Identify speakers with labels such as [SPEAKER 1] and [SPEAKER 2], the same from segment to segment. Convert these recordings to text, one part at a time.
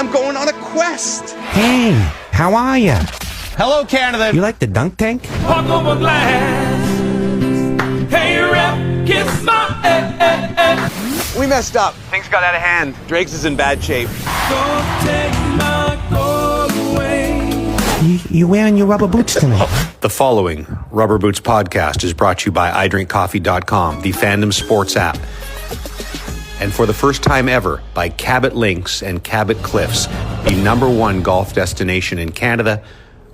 [SPEAKER 1] I'm going on a quest.
[SPEAKER 2] Hey, how are ya?
[SPEAKER 1] Hello, Canada.
[SPEAKER 2] You like the dunk tank?
[SPEAKER 3] Walk over glass. Hey, rep, kiss my
[SPEAKER 1] We messed up. Things got out of hand. Drake's is in bad shape.
[SPEAKER 3] Don't take my gold away.
[SPEAKER 2] You wearing your rubber boots tonight?
[SPEAKER 4] The following Rubber Boots podcast is brought to you by iDrinkCoffee.com, the Fandom Sports app. And for the first time ever, by Cabot Links and Cabot Cliffs, the #1 golf destination in Canada,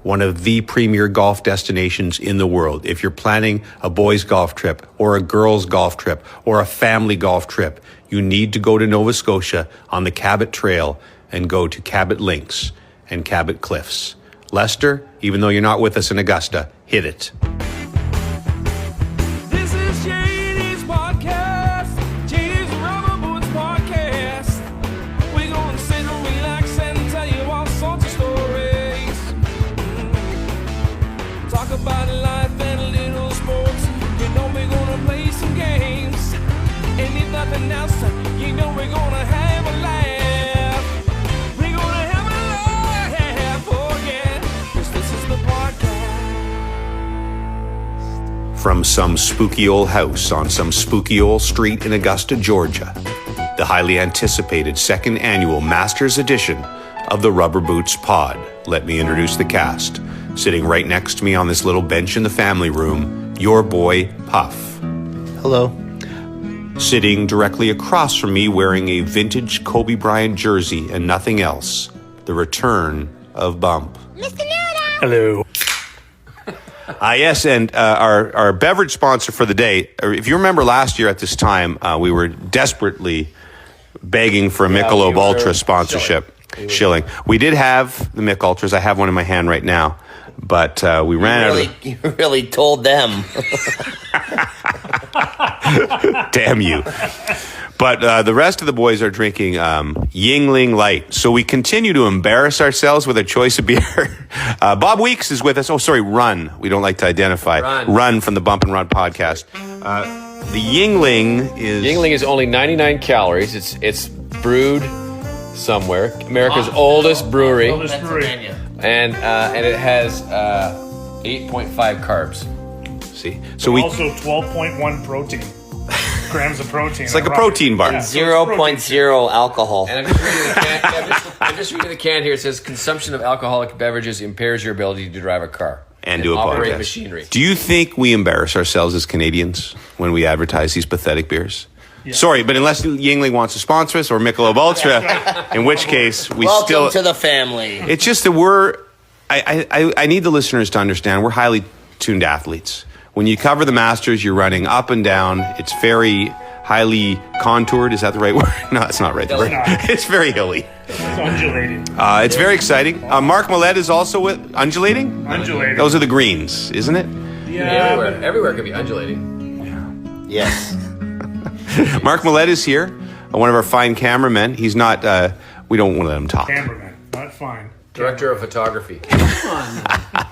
[SPEAKER 4] one of the premier golf destinations in the world. If you're planning a boys' golf trip or a girls' golf trip or a family golf trip, you need to go to Nova Scotia on the Cabot Trail and go to Cabot Links and Cabot Cliffs. Lester, even though you're not with us in Augusta, hit it.
[SPEAKER 3] This is JD's podcast. JD's Rubber Boots podcast. We're gonna sit and relax and tell you all sorts of stories. Talk about life and little sports. You know we're gonna play some games. And if nothing else, you know we're gonna have a laugh. We're gonna have a laugh, oh yeah. 'Cause this is the podcast.
[SPEAKER 4] From some spooky old house on some spooky old street in Augusta, Georgia, the highly anticipated second annual Masters edition of the Rubber Boots Pod. Let me introduce the cast. Sitting right next to me on this little bench in the family room, your boy, Puff.
[SPEAKER 5] Hello.
[SPEAKER 4] Sitting directly across from me wearing a vintage Kobe Bryant jersey and nothing else, the return of Bump.
[SPEAKER 5] Hello.
[SPEAKER 4] Yes, and our beverage sponsor for the day, if you remember last year at this time, we were desperately begging for a Michelob Ultra sponsorship. Shilling. We did have the Mick Ultras. I have one in my hand right now, but we ran out of...
[SPEAKER 5] You really told them.
[SPEAKER 4] Damn you. But the rest of the boys are drinking Yingling Light. So we continue to embarrass ourselves with a choice of beer. Bob Weeks is with us. Oh, sorry, Run. We don't like to identify. Run from the Bump and Run podcast. The Yingling is
[SPEAKER 6] only 99 calories. It's brewed somewhere. America's oldest brewery.
[SPEAKER 5] Pennsylvania.
[SPEAKER 6] And it has 8.5 carbs.
[SPEAKER 4] See? So we
[SPEAKER 7] also 12.1 protein. Grams of protein.
[SPEAKER 4] It's like a protein bar.
[SPEAKER 7] Yeah.
[SPEAKER 5] 0.0 alcohol.
[SPEAKER 6] And I'm just reading the can. I'm just reading the can here. It says consumption of alcoholic beverages impairs your ability to drive a car
[SPEAKER 4] And do a
[SPEAKER 6] operate
[SPEAKER 4] podcast.
[SPEAKER 6] machinery.
[SPEAKER 4] Do you think we embarrass ourselves as Canadians when we advertise these pathetic beers? Yeah. Sorry, but unless Yingling wants to sponsor us or Michelob Ultra, in which case we
[SPEAKER 5] Welcome to the family.
[SPEAKER 4] It's just that I need the listeners to understand we're highly tuned athletes. When you cover the Masters, you're running up and down. It's very highly contoured. Is that the right word? No, it's not right. It's very hilly.
[SPEAKER 7] It's undulating.
[SPEAKER 4] It's very exciting. Mark Millett is also with undulating.
[SPEAKER 7] Undulating.
[SPEAKER 4] Those are the greens, isn't it?
[SPEAKER 7] Yeah.
[SPEAKER 6] Everywhere could be undulating.
[SPEAKER 5] Yes.
[SPEAKER 4] Mark Millett is here, one of our fine cameramen. He's not. We don't want to let him talk.
[SPEAKER 7] Cameraman. Not fine.
[SPEAKER 6] Director of photography.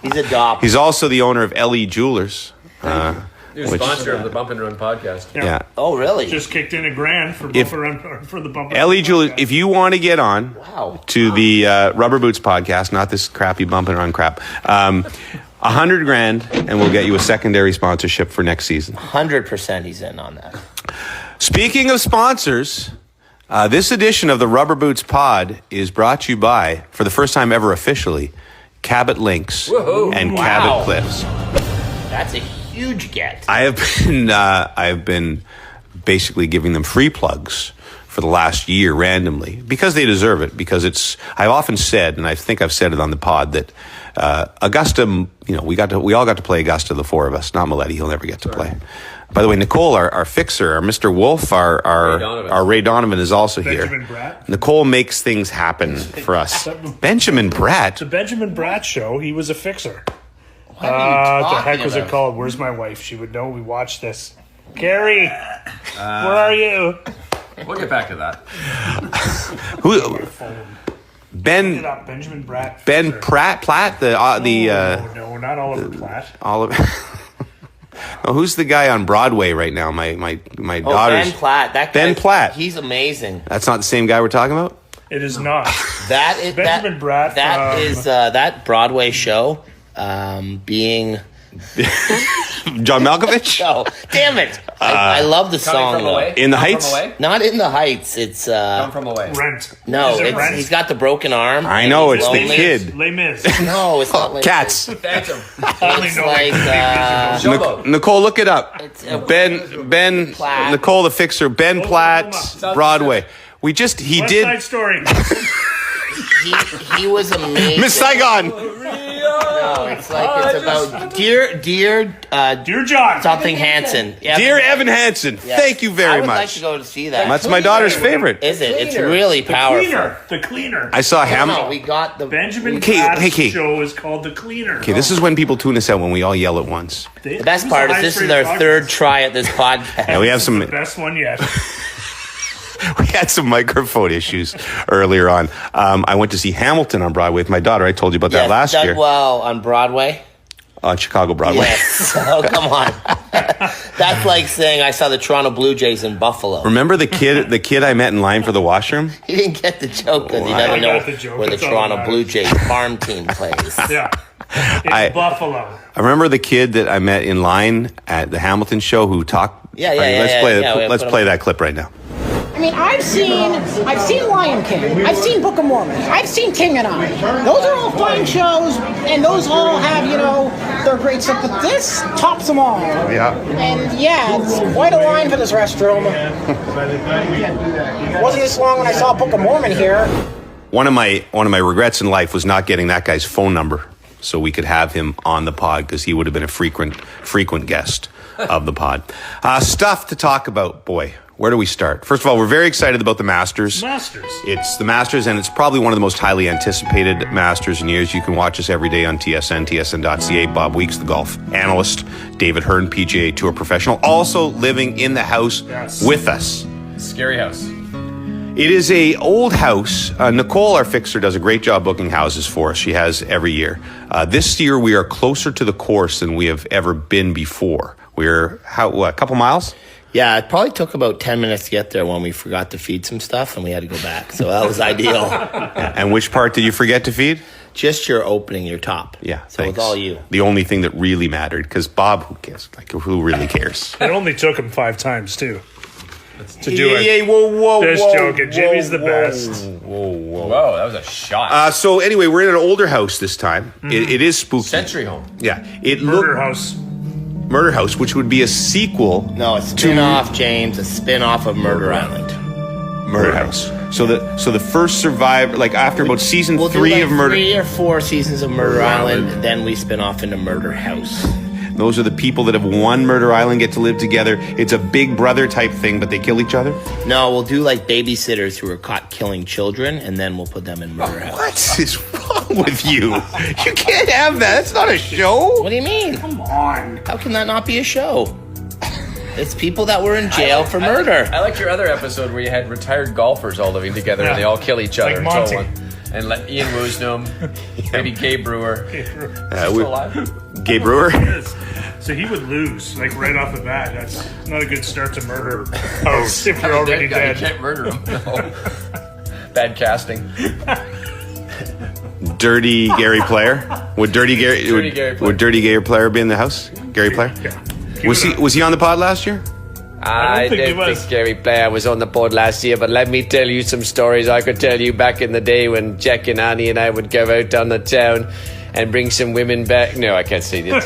[SPEAKER 5] He's a dop.
[SPEAKER 4] He's also the owner of LE Jewelers.
[SPEAKER 6] New sponsor of the Bump and Run podcast.
[SPEAKER 4] Yeah.
[SPEAKER 5] Oh, really?
[SPEAKER 7] Just kicked in $1,000 for for the bumper.
[SPEAKER 4] LE Jewelers, if you want to get on to the Rubber Boots podcast, not this crappy Bump and Run crap, $100,000 and we'll get you a secondary sponsorship for next season.
[SPEAKER 5] 100% he's in on that.
[SPEAKER 4] Speaking of sponsors, this edition of the Rubber Boots Pod is brought to you by, for the first time ever officially, Cabot Links and Cabot Cliffs.
[SPEAKER 5] That's a huge get.
[SPEAKER 4] I have been basically giving them free plugs for the last year randomly because they deserve it. Because I've often said, and I think I've said it on the pod, that Augusta, we all got to play Augusta, the four of us. Not Maletti, he'll never get to play. By the way, Nicole, our fixer, our Mr. Wolf, our Ray Donovan is also
[SPEAKER 7] Benjamin
[SPEAKER 4] here.
[SPEAKER 7] Bratt.
[SPEAKER 4] Nicole makes things happen for us. Benjamin Bratt.
[SPEAKER 7] The Benjamin Bratt show, he was a fixer.
[SPEAKER 5] What are you
[SPEAKER 7] What the heck
[SPEAKER 5] talking
[SPEAKER 7] was it
[SPEAKER 5] about?
[SPEAKER 7] called? Where's my wife? She would know. We watched this. Carrie, where are you?
[SPEAKER 6] We'll get back to that.
[SPEAKER 4] Who?
[SPEAKER 7] Phone.
[SPEAKER 4] Ben.
[SPEAKER 7] Get up, Benjamin Bratt.
[SPEAKER 4] Ben
[SPEAKER 7] fixer.
[SPEAKER 4] Platt.
[SPEAKER 7] No, not Oliver Platt.
[SPEAKER 4] Oh, who's the guy on Broadway right now? My
[SPEAKER 5] Oh,
[SPEAKER 4] daughter's
[SPEAKER 5] Ben Platt. That guy,
[SPEAKER 4] Ben Platt.
[SPEAKER 5] He's amazing.
[SPEAKER 4] That's not the same guy we're talking about.
[SPEAKER 7] It is not.
[SPEAKER 5] That is
[SPEAKER 7] Benjamin Bratt
[SPEAKER 5] That
[SPEAKER 7] from-
[SPEAKER 5] is that Broadway show being.
[SPEAKER 4] John Malkovich?
[SPEAKER 5] Oh, damn it! I love the song.
[SPEAKER 6] Coming from
[SPEAKER 5] though.
[SPEAKER 6] away.
[SPEAKER 4] In the
[SPEAKER 6] Come
[SPEAKER 4] Heights?
[SPEAKER 6] From away.
[SPEAKER 5] Not in the Heights. It's
[SPEAKER 6] Come from away.
[SPEAKER 7] Rent.
[SPEAKER 5] no.
[SPEAKER 7] Is it
[SPEAKER 5] It's,
[SPEAKER 7] Rent?
[SPEAKER 5] he's got the broken arm.
[SPEAKER 4] I
[SPEAKER 5] and
[SPEAKER 4] know,
[SPEAKER 5] he's
[SPEAKER 4] it's the
[SPEAKER 5] lonely.
[SPEAKER 4] kid.
[SPEAKER 7] Les Mis.
[SPEAKER 5] No, it's not. Like
[SPEAKER 4] Cats.
[SPEAKER 6] Phantom.
[SPEAKER 7] Only
[SPEAKER 5] It's
[SPEAKER 7] know
[SPEAKER 5] like
[SPEAKER 6] Jumbo.
[SPEAKER 4] Nicole, look it up.
[SPEAKER 5] It's,
[SPEAKER 4] Ben,
[SPEAKER 5] Platt.
[SPEAKER 4] Nicole the Fixer, Ben Platt,
[SPEAKER 7] Oklahoma.
[SPEAKER 4] Broadway. We just, he
[SPEAKER 7] West
[SPEAKER 4] did.
[SPEAKER 7] Side Story.
[SPEAKER 5] he was amazing.
[SPEAKER 4] Miss Saigon.
[SPEAKER 5] No, it's like it's about dear
[SPEAKER 7] Dear John.
[SPEAKER 5] something Hansen. Yeah,
[SPEAKER 4] Dear Evan Hansen,
[SPEAKER 5] yes.
[SPEAKER 4] thank you
[SPEAKER 5] I
[SPEAKER 4] very
[SPEAKER 5] would like
[SPEAKER 4] much.
[SPEAKER 5] to go to see that.
[SPEAKER 4] That's my daughter's favorite.
[SPEAKER 5] Is it? It's really powerful.
[SPEAKER 7] Cleaner. The Cleaner.
[SPEAKER 4] I saw
[SPEAKER 5] No,
[SPEAKER 4] Hamilton.
[SPEAKER 5] we got the
[SPEAKER 7] Benjamin
[SPEAKER 4] Okay,
[SPEAKER 7] Bratt's
[SPEAKER 4] hey, Kate.
[SPEAKER 7] show is called The Cleaner.
[SPEAKER 4] Okay, this is when people tune us out when we all yell at once.
[SPEAKER 5] The best part is this is our third try at this podcast.
[SPEAKER 4] And we have some.
[SPEAKER 7] The best one yet.
[SPEAKER 4] We had some microphone issues earlier on. I went to see Hamilton on Broadway with my daughter. I told you about that
[SPEAKER 5] Yes,
[SPEAKER 4] last
[SPEAKER 5] done
[SPEAKER 4] year
[SPEAKER 5] well on Broadway.
[SPEAKER 4] on Chicago Broadway.
[SPEAKER 5] Yes. Oh, come on. That's like saying I saw the Toronto Blue Jays in Buffalo.
[SPEAKER 4] Remember the kid I met in line for the washroom?
[SPEAKER 5] He didn't get the joke because he
[SPEAKER 4] Wow.
[SPEAKER 5] doesn't
[SPEAKER 7] I
[SPEAKER 5] know
[SPEAKER 7] got the joke.
[SPEAKER 5] where the
[SPEAKER 7] That's all
[SPEAKER 5] Toronto
[SPEAKER 7] that
[SPEAKER 5] Blue
[SPEAKER 7] matters.
[SPEAKER 5] Jays farm team plays.
[SPEAKER 7] Yeah. It's Buffalo.
[SPEAKER 4] I remember the kid that I met in line at the Hamilton show who talked.
[SPEAKER 5] Yeah,
[SPEAKER 4] All right, let's play.
[SPEAKER 5] yeah,
[SPEAKER 4] Let's
[SPEAKER 5] put
[SPEAKER 4] play
[SPEAKER 5] him-
[SPEAKER 4] that clip right now.
[SPEAKER 8] I mean, I've seen Lion King, I've seen Book of Mormon, I've seen King and I. Those are all fine shows, and those all have, their great stuff, but this tops them all.
[SPEAKER 4] Yeah.
[SPEAKER 8] And yeah, it's quite a line for this restroom. It wasn't this long when I saw Book of Mormon here.
[SPEAKER 4] One of my regrets in life was not getting that guy's phone number so we could have him on the pod because he would have been a frequent guest of the pod. Stuff to talk about, boy. Where do we start? First of all, we're very excited about the Masters. It's the Masters, and it's probably one of the most highly anticipated Masters in years. You can watch us every day on TSN, tsn.ca. Bob Weeks, the golf analyst. David Hearn, PGA Tour professional, also living in the house with us.
[SPEAKER 6] Scary house.
[SPEAKER 4] It is a old house. Nicole, our fixer, does a great job booking houses for us. She has every year. This year, we are closer to the course than we have ever been before. We're, a couple miles?
[SPEAKER 5] Yeah, it probably took about 10 minutes to get there when we forgot to feed some stuff and we had to go back. So that was ideal.
[SPEAKER 4] And which part did you forget to feed?
[SPEAKER 5] Just your opening, your top.
[SPEAKER 4] Yeah,
[SPEAKER 5] So
[SPEAKER 4] thanks.
[SPEAKER 5] it's all you.
[SPEAKER 4] The only thing that really mattered, because Bob, who cares? Like, who really cares?
[SPEAKER 7] It only took him 5 times, too. To do it.
[SPEAKER 4] Yeah, whoa,
[SPEAKER 7] Just joking. Jimmy's the best.
[SPEAKER 6] Whoa, that was a shot.
[SPEAKER 4] So anyway, we're in an older house this time. It is spooky.
[SPEAKER 6] Century home.
[SPEAKER 4] Yeah, it
[SPEAKER 7] Murder
[SPEAKER 4] looked
[SPEAKER 7] House.
[SPEAKER 4] Murder House, which would be a sequel.
[SPEAKER 5] No, a spin-off, James. A spin-off of Murder Island.
[SPEAKER 4] Murder House. So the first survivor, like after about season
[SPEAKER 5] We'll
[SPEAKER 4] 3
[SPEAKER 5] do like
[SPEAKER 4] of Murder,
[SPEAKER 5] 3 or 4 seasons of Murder Island. Then we spin off into Murder House.
[SPEAKER 4] those are the people that have won Murder Island get to live together. It's a Big Brother type thing, but they kill each other.
[SPEAKER 5] No, we'll do like babysitters who are caught killing children, and then we'll put them in Murder House.
[SPEAKER 4] What is wrong with you? You can't have that. It's not a show.
[SPEAKER 5] What do you mean?
[SPEAKER 7] Come on.
[SPEAKER 5] How can that not be a show? It's people that were in jail for murder.
[SPEAKER 6] I liked your other episode where you had retired golfers all living together and they all kill each other.
[SPEAKER 7] Like
[SPEAKER 6] and so
[SPEAKER 7] Monty.
[SPEAKER 6] on. And Ian Woosnome, maybe Gabe Brewer. Still alive?
[SPEAKER 4] Gay Brewer.
[SPEAKER 7] So he would lose, like right off the bat. That's not a good start to Murder House if you're already
[SPEAKER 6] Dead guy, you
[SPEAKER 7] dead.
[SPEAKER 6] can't murder him. No. Bad casting.
[SPEAKER 4] Dirty Gary Player. Would Dirty Gary?
[SPEAKER 6] Dirty Gary Player.
[SPEAKER 4] Would Dirty Gary Player be in the house? Gary Player.
[SPEAKER 7] Yeah.
[SPEAKER 4] Was he on the pod last year?
[SPEAKER 6] I
[SPEAKER 7] think he
[SPEAKER 6] don't
[SPEAKER 7] was.
[SPEAKER 6] think Gary Player was on the board last year, but let me tell you some stories I could tell you back in the day when Jack and Annie and I would go out on the town and bring some women back. No, I can't say that.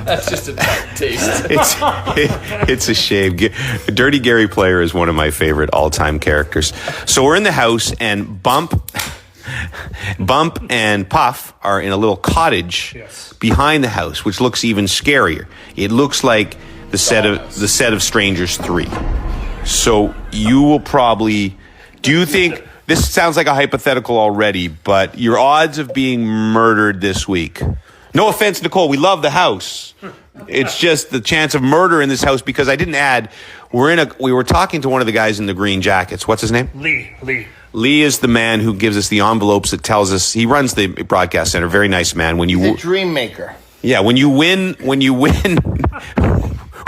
[SPEAKER 6] That's just a bad taste.
[SPEAKER 4] It's a shame. Dirty Gary Player is one of my favorite all-time characters. So we're in the house, and Bump and Puff are in a little cottage behind the house, which looks even scarier. It looks like the set of Strangers 3. So you will probably. Do you think this sounds like a hypothetical already? But your odds of being murdered this week. No offense, Nicole. We love the house. It's just the chance of murder in this house because I didn't add. We were talking to one of the guys in the green jackets. What's his name?
[SPEAKER 7] Lee.
[SPEAKER 4] Lee is the man who gives us the envelopes that tells us he runs the broadcast center. Very nice man. When
[SPEAKER 5] The
[SPEAKER 4] you
[SPEAKER 5] Dream Maker.
[SPEAKER 4] when you win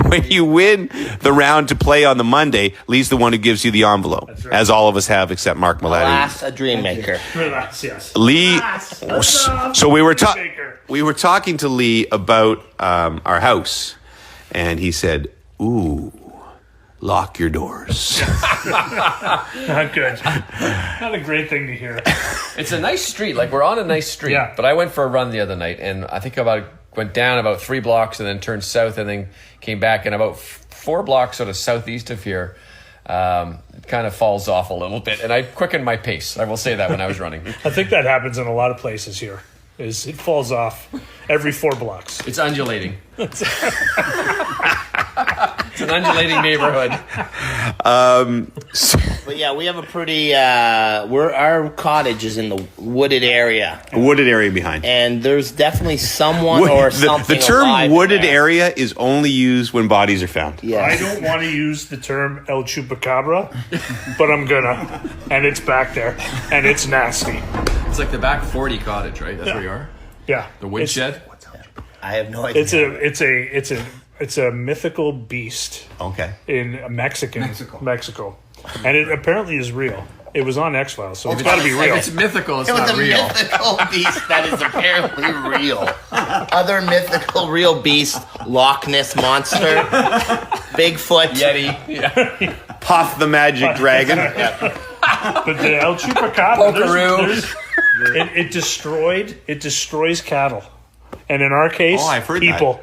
[SPEAKER 1] when you win the round to play on the Monday, Lee's the one who gives you the envelope,
[SPEAKER 7] right.
[SPEAKER 1] as all of us have except Mark Maletti.
[SPEAKER 5] Alas, a dream maker.
[SPEAKER 7] Relax, yes.
[SPEAKER 1] Lee, so we were
[SPEAKER 7] Baker.
[SPEAKER 1] talking to Lee about our house, and he said, "Ooh, lock your doors."
[SPEAKER 7] Not good. Not a great thing to hear.
[SPEAKER 6] It's a nice street. Like, we're on a nice street.
[SPEAKER 7] Yeah.
[SPEAKER 6] But I went for a run the other night, and I think went down about 3 blocks and then turned south and then came back, and about 4 blocks sort of southeast of here, it kind of falls off a little bit. And I quickened my pace. I will say that when I was running.
[SPEAKER 7] I think that happens in a lot of places here. It falls off every 4 blocks.
[SPEAKER 6] It's undulating. It's an undulating neighborhood.
[SPEAKER 5] But yeah, we have a pretty. Our cottage is in the wooded area,
[SPEAKER 1] Wooded area behind.
[SPEAKER 5] and there's definitely someone or something.
[SPEAKER 1] The term
[SPEAKER 5] alive
[SPEAKER 1] wooded
[SPEAKER 5] there.
[SPEAKER 1] area is only used when bodies are found.
[SPEAKER 5] Yeah.
[SPEAKER 7] I don't want to use the term El Chupacabra, but I'm gonna. And it's back there, and it's nasty.
[SPEAKER 6] It's like the back 40 cottage, right? That's where you are?
[SPEAKER 7] Yeah,
[SPEAKER 6] The woodshed?
[SPEAKER 5] I have no idea.
[SPEAKER 7] It's a mythical beast
[SPEAKER 1] Okay.
[SPEAKER 7] in Mexico, and it apparently is real. It was on X-Files, so it's got to be real.
[SPEAKER 6] If it's mythical, it's
[SPEAKER 5] It was
[SPEAKER 6] not
[SPEAKER 5] a
[SPEAKER 6] real.
[SPEAKER 5] mythical beast that is apparently real. Other mythical real beasts: Loch Ness monster, Bigfoot,
[SPEAKER 6] Yeti. Yeah.
[SPEAKER 1] Puff the Magic Dragon.
[SPEAKER 7] But the El Chupacabra,
[SPEAKER 6] Pokeroo.
[SPEAKER 7] it destroys cattle, and in our case,
[SPEAKER 1] Oh, I've heard
[SPEAKER 7] people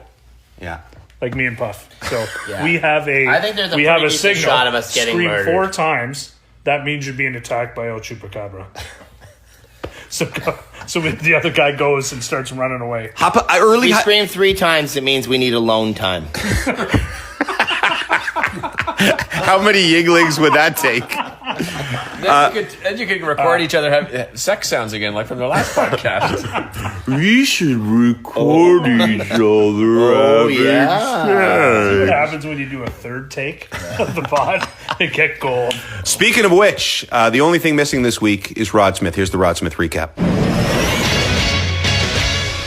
[SPEAKER 1] Yeah.
[SPEAKER 7] like me and Puff. So
[SPEAKER 5] Yeah.
[SPEAKER 7] we have a
[SPEAKER 5] I think there's a
[SPEAKER 7] we have
[SPEAKER 5] pretty
[SPEAKER 7] a
[SPEAKER 5] decent
[SPEAKER 7] signal.
[SPEAKER 5] shot of us getting
[SPEAKER 7] Scream
[SPEAKER 5] murdered.
[SPEAKER 7] 4 times. That means you're being attacked by El Chupacabra. So the other guy goes and starts running away.
[SPEAKER 5] We scream 3 times. It means we need alone time.
[SPEAKER 1] How many Yinglings would that take?
[SPEAKER 6] Then you could record each other have sex sounds again, like from the last podcast.
[SPEAKER 1] We should record each other.
[SPEAKER 5] Oh yeah.
[SPEAKER 7] What happens when you do a 3rd take of the pod and get gold?
[SPEAKER 1] Speaking of which, the only thing missing this week is Rod Smith. Here's the Rod Smith recap.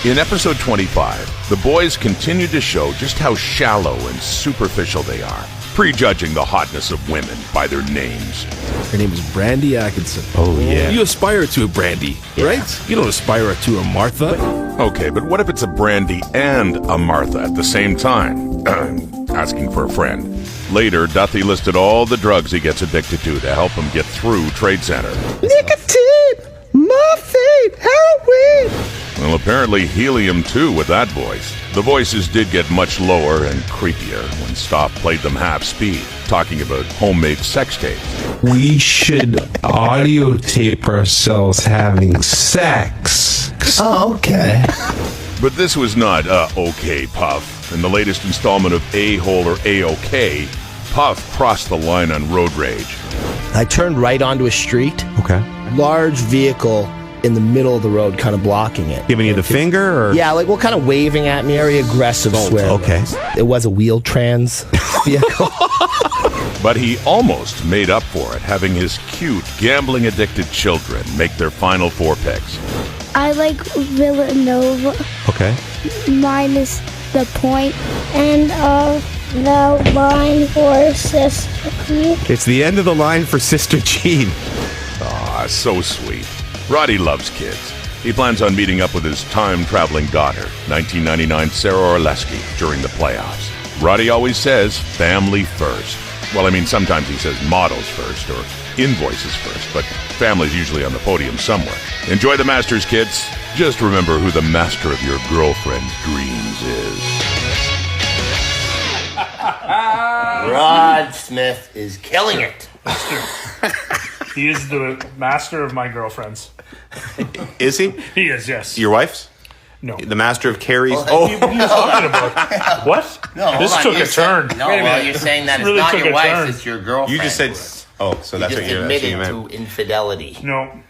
[SPEAKER 9] In episode 25, the boys continued to show just how shallow and superficial they are, prejudging the hotness of women by their names.
[SPEAKER 10] Her name is Brandy Atkinson.
[SPEAKER 1] Oh, yeah.
[SPEAKER 10] You aspire to a Brandy, right? You don't aspire to a Martha.
[SPEAKER 9] Okay, but what if it's a Brandy and a Martha at the same time? Asking for a friend. Later, Duthie listed all the drugs he gets addicted to help him get through Trade Center.
[SPEAKER 2] Nicotine! Morphine! Heroin!
[SPEAKER 9] Well, apparently helium too with that voice. The voices did get much lower and creepier when Stoff played them half speed, talking about homemade sex tapes.
[SPEAKER 2] We should audio tape ourselves having sex.
[SPEAKER 5] Oh, okay.
[SPEAKER 9] But this was not OK Puff. In the latest installment of A-Hole or A-OK, Puff crossed the line on road rage.
[SPEAKER 5] I turned right onto a street.
[SPEAKER 2] Okay.
[SPEAKER 5] Large vehicle in the middle of the road, kind of blocking it.
[SPEAKER 2] Giving you the finger, or?
[SPEAKER 5] Yeah, like, well, kind of waving at me, very aggressive swear.
[SPEAKER 2] okay.
[SPEAKER 5] It was a wheel trans vehicle.
[SPEAKER 9] But he almost made up for it, having his cute, gambling-addicted children make their final 4 picks.
[SPEAKER 11] I like Villanova.
[SPEAKER 2] Okay.
[SPEAKER 11] Mine is the point and the line for Sister Jean.
[SPEAKER 2] It's the end of the line for Sister Jean.
[SPEAKER 9] Ah, so sweet. Roddy loves kids. He plans on meeting up with his time-traveling daughter, 1999 Sarah Orleski, during the playoffs. Roddy always says family first. Well, I mean, sometimes he says models first or invoices first, but family's usually on the podium somewhere. Enjoy the Masters, kids. Just remember who the master of your girlfriend's dreams is.
[SPEAKER 5] Rod Smith is killing it.
[SPEAKER 7] He is the master of my girlfriends.
[SPEAKER 1] Is he?
[SPEAKER 7] He is, yes.
[SPEAKER 1] Your wife's?
[SPEAKER 7] No.
[SPEAKER 1] The master of Carrie's?
[SPEAKER 7] What are you talking about? What?
[SPEAKER 5] No,
[SPEAKER 7] This
[SPEAKER 5] hold on.
[SPEAKER 7] took
[SPEAKER 5] You're
[SPEAKER 7] a turn.
[SPEAKER 5] No, well, you're saying that
[SPEAKER 7] Really
[SPEAKER 5] it's not
[SPEAKER 7] took
[SPEAKER 5] your
[SPEAKER 7] a
[SPEAKER 5] wife,
[SPEAKER 7] turn.
[SPEAKER 5] it's your girlfriend.
[SPEAKER 1] You just said... Oh, so
[SPEAKER 5] You
[SPEAKER 1] that's
[SPEAKER 5] just
[SPEAKER 1] what you
[SPEAKER 5] admitted
[SPEAKER 1] meant.
[SPEAKER 5] to infidelity.
[SPEAKER 7] No,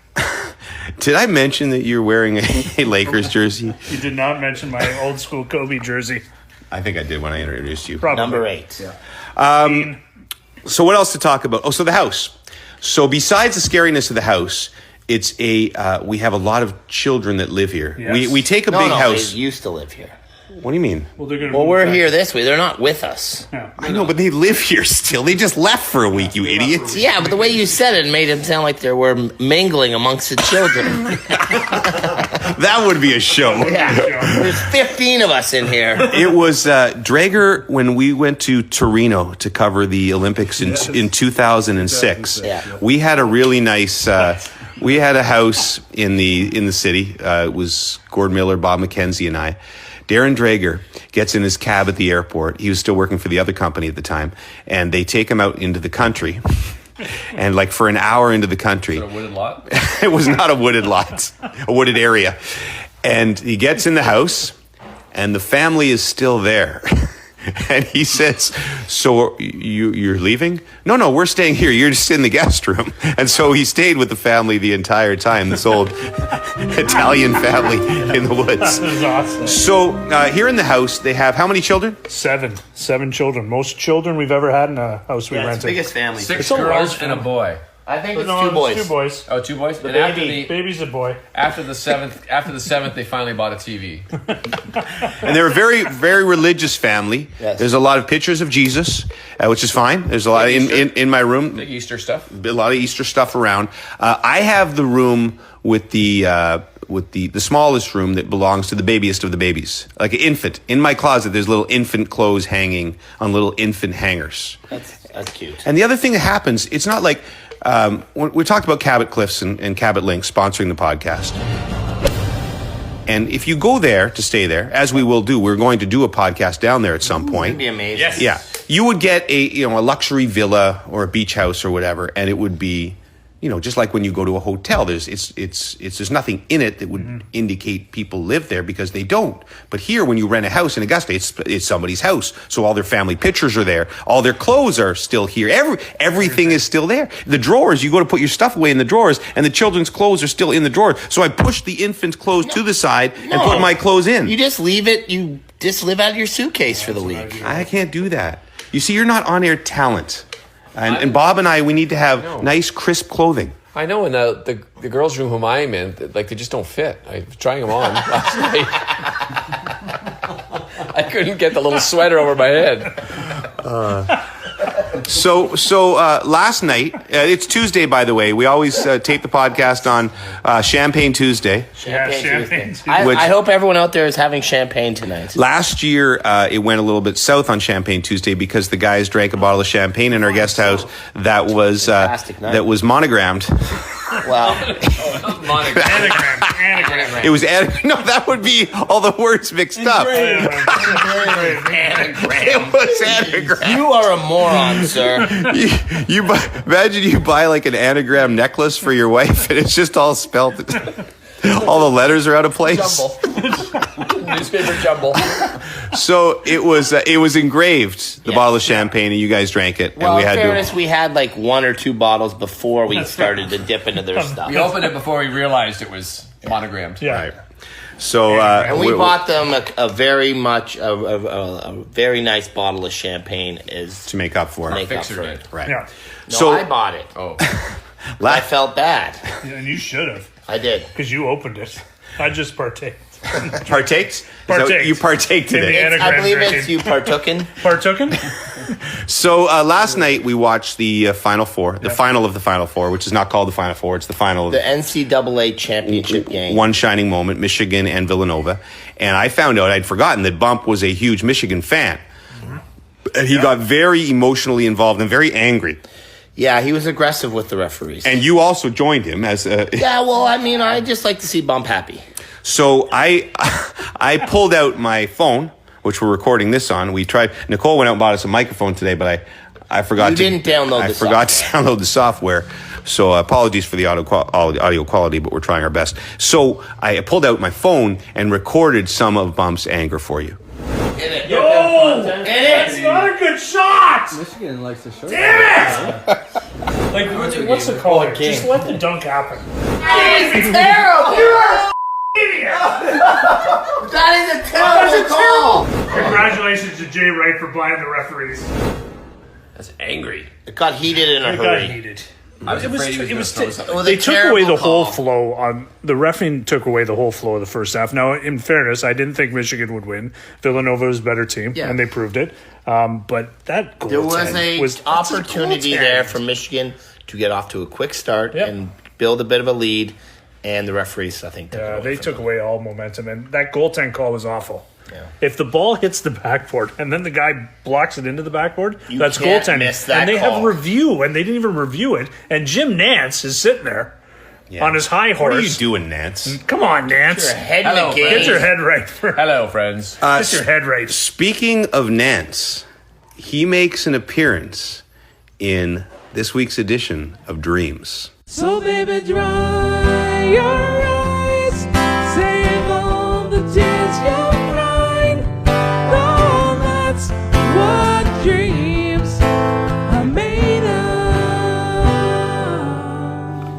[SPEAKER 1] Did I mention that you're wearing a Lakers jersey?
[SPEAKER 7] you did not mention my old school Kobe jersey.
[SPEAKER 1] I think I did when I introduced you.
[SPEAKER 7] Probably.
[SPEAKER 5] Number 8.
[SPEAKER 1] So what else to talk about? Oh, so the house. So besides the scariness of the house, it's we have a lot of children that live here.
[SPEAKER 7] Yes.
[SPEAKER 1] We take a
[SPEAKER 5] No,
[SPEAKER 1] big
[SPEAKER 5] no,
[SPEAKER 1] house.
[SPEAKER 5] they used to live here.
[SPEAKER 1] What do you mean?
[SPEAKER 7] Well, they're gonna.
[SPEAKER 5] Well,
[SPEAKER 7] move
[SPEAKER 5] we're
[SPEAKER 7] back.
[SPEAKER 5] here this way. They're not with us.
[SPEAKER 7] Yeah.
[SPEAKER 1] I know, but they live here still. They just left for a week, you idiots.
[SPEAKER 5] Yeah, but the way you said it made it sound like they were mingling amongst the children.
[SPEAKER 1] That would be a show.
[SPEAKER 5] Yeah, there's 15 of us in here.
[SPEAKER 1] It was Draeger when we went to Torino to cover the Olympics in 2006.
[SPEAKER 5] Yeah.
[SPEAKER 1] We had a really nice. We had a house in the city. It was Gord Miller, Bob McKenzie, and I. Darren Draeger gets in his cab at the airport. He was still working for the other company at the time, and they take him out into the country. And like for an hour into the country,
[SPEAKER 6] Is it a wooded lot?
[SPEAKER 1] it was not a wooded lot, a wooded area. And he gets in the house, and the family is still there. And he says, so you're leaving? No, we're staying here. You're just in the guest room. And so he stayed with the family the entire time, this old Italian family in the woods.
[SPEAKER 7] This is awesome.
[SPEAKER 1] So here in the house, they have how many children?
[SPEAKER 7] 7 children. Most children we've ever had in a house we
[SPEAKER 5] Yeah, it's
[SPEAKER 7] rented.
[SPEAKER 5] the biggest family.
[SPEAKER 6] 6
[SPEAKER 7] It's a large
[SPEAKER 6] girls and a
[SPEAKER 7] family.
[SPEAKER 6] boy.
[SPEAKER 5] I think it's
[SPEAKER 7] No,
[SPEAKER 5] 2 boys.
[SPEAKER 7] 2 boys.
[SPEAKER 6] Oh, 2 boys.
[SPEAKER 5] The
[SPEAKER 6] And after
[SPEAKER 5] baby.
[SPEAKER 7] Baby's a boy.
[SPEAKER 6] after the seventh, they finally bought a TV.
[SPEAKER 1] And they're a very, very religious family.
[SPEAKER 5] Yes.
[SPEAKER 1] There's a lot of pictures of Jesus, which is fine. There's a lot in my room.
[SPEAKER 6] The Easter stuff.
[SPEAKER 1] A lot of Easter stuff around. I have the room with the smallest room that belongs to the babiest of the babies, like an infant. In my closet, there's little infant clothes hanging on little infant hangers.
[SPEAKER 5] That's cute.
[SPEAKER 1] And the other thing that happens, it's not like we talked about Cabot Cliffs and Cabot Links sponsoring the podcast. And if you go there to stay there, as we will do, we're going to do a podcast down there at some point.
[SPEAKER 5] It'd be amazing.
[SPEAKER 6] Yes.
[SPEAKER 1] Yeah, you would get a luxury villa or a beach house or whatever, and it would be, just like when you go to a hotel. There's nothing in it that would indicate people live there because they don't. But here, when you rent a house in Augusta, it's somebody's house, so all their family pictures are there, all their clothes are still here, everything is still there. The drawers, you go to put your stuff away in the drawers, and the children's clothes are still in the drawers. So I pushed the infant's clothes to the side and put my clothes in.
[SPEAKER 5] You just leave it. You just live out of your suitcase for the week.
[SPEAKER 1] I can't do that. You see, you're not on-air talent. And Bob and I, we need to have nice, crisp clothing.
[SPEAKER 6] I know, in the girls' room whom I'm in, like they just don't fit. I was trying them on last night. I couldn't get the little sweater over my head.
[SPEAKER 1] So last night, it's Tuesday, by the way. We always tape the podcast on Champagne Tuesday.
[SPEAKER 7] Champagne.
[SPEAKER 5] I hope everyone out there is having champagne tonight.
[SPEAKER 1] Last year, it went a little bit south on Champagne Tuesday because the guys drank a bottle of champagne in our guest house that was
[SPEAKER 5] Fantastic night.
[SPEAKER 1] that was monogrammed.
[SPEAKER 5] Well,
[SPEAKER 7] Anagram.
[SPEAKER 1] It was no, that would be all the words mixed up. It was anagram.
[SPEAKER 5] you are a moron, sir.
[SPEAKER 1] Imagine you buy like an anagram necklace for your wife, and it's just all spelled. All the letters are out of place.
[SPEAKER 6] Newspaper jumble.
[SPEAKER 1] So it was engraved, the bottle of champagne, and you guys drank it.
[SPEAKER 5] Well,
[SPEAKER 1] and we
[SPEAKER 5] in
[SPEAKER 1] had
[SPEAKER 5] fairness, we had like 1 or 2 bottles before we started to dip into their stuff.
[SPEAKER 6] We opened it before we realized it was monogrammed.
[SPEAKER 7] Yeah.
[SPEAKER 1] Right. So
[SPEAKER 5] And we bought them a very nice bottle of champagne
[SPEAKER 1] to make up for it.
[SPEAKER 5] make up
[SPEAKER 6] Fixer
[SPEAKER 5] for
[SPEAKER 6] did.
[SPEAKER 5] it.
[SPEAKER 1] Right.
[SPEAKER 7] Yeah.
[SPEAKER 5] No,
[SPEAKER 1] So
[SPEAKER 5] I bought it.
[SPEAKER 6] Oh,
[SPEAKER 5] I felt bad.
[SPEAKER 7] And you should have,
[SPEAKER 5] I did.
[SPEAKER 7] because you opened it. I just partaked.
[SPEAKER 1] Partaked?
[SPEAKER 7] Partaked.
[SPEAKER 1] You partake
[SPEAKER 7] In the
[SPEAKER 1] today.
[SPEAKER 7] anagram
[SPEAKER 5] I believe
[SPEAKER 7] drinking.
[SPEAKER 5] it's you partooken.
[SPEAKER 7] Partooken?
[SPEAKER 1] So last night we watched the Final Four, the final of the Final Four, which is not called the Final Four. It's the final of
[SPEAKER 5] The NCAA championship game.
[SPEAKER 1] one shining moment, Michigan and Villanova. And I found out, I'd forgotten that Bump was a huge Michigan fan. And he got very emotionally involved and very angry.
[SPEAKER 5] Yeah, he was aggressive with the referees.
[SPEAKER 1] And you also joined him as a...
[SPEAKER 5] Yeah, well, I mean, I just like to see Bump happy.
[SPEAKER 1] So I pulled out my phone, which we're recording this on. We tried. Nicole went out and bought us a microphone today, but I forgot.
[SPEAKER 5] You didn't download
[SPEAKER 1] I
[SPEAKER 5] the
[SPEAKER 1] forgot
[SPEAKER 5] software.
[SPEAKER 1] to download the software. So apologies for the audio quality, but we're trying our best. So I pulled out my phone and recorded some of Bump's anger for you.
[SPEAKER 7] It's not a good shot!
[SPEAKER 12] Michigan likes to show.
[SPEAKER 7] Damn it! Like, what's the call here? Just let the dunk happen.
[SPEAKER 5] It's terrible!
[SPEAKER 7] You're idiot!
[SPEAKER 5] That is a terrible call!
[SPEAKER 7] Congratulations to Jay Wright for blinding the referees.
[SPEAKER 6] that's angry.
[SPEAKER 5] It got heated in a
[SPEAKER 7] It got
[SPEAKER 5] hurry.
[SPEAKER 7] heated.
[SPEAKER 6] I was afraid he was gonna throw something.
[SPEAKER 7] They took away the whole
[SPEAKER 5] call.
[SPEAKER 7] flow on the reffing. Took away the whole flow of the first half. Now, in fairness, I didn't think Michigan would win. Villanova was a better team,
[SPEAKER 5] Yeah.
[SPEAKER 7] and they proved it. But that
[SPEAKER 5] There was
[SPEAKER 7] goaltend
[SPEAKER 5] a
[SPEAKER 7] was
[SPEAKER 5] opportunity
[SPEAKER 7] goaltend.
[SPEAKER 5] there for Michigan to get off to a quick start
[SPEAKER 7] Yep.
[SPEAKER 5] and build a bit of a lead, and the referees, I think,
[SPEAKER 7] They took away all momentum, and that goaltend call was awful.
[SPEAKER 5] Yeah.
[SPEAKER 7] If the ball hits the backboard and then the guy blocks it into the backboard,
[SPEAKER 5] You
[SPEAKER 7] that's
[SPEAKER 5] can't
[SPEAKER 7] goaltending.
[SPEAKER 5] miss that
[SPEAKER 7] And they
[SPEAKER 5] call.
[SPEAKER 7] have review, and they didn't even review it. And Jim Nance is sitting there on his high horse.
[SPEAKER 1] What are you doing, Nance?
[SPEAKER 7] Come on, Nance.
[SPEAKER 5] Your head in
[SPEAKER 6] Hello,
[SPEAKER 5] the game.
[SPEAKER 7] Get your head right.
[SPEAKER 6] Hello, friends.
[SPEAKER 7] Get your head right.
[SPEAKER 1] Speaking of Nance, he makes an appearance in this week's edition of Dreams.
[SPEAKER 3] So baby, dry your eyes, save all the tears you're crying. No, that's what dreams are made of.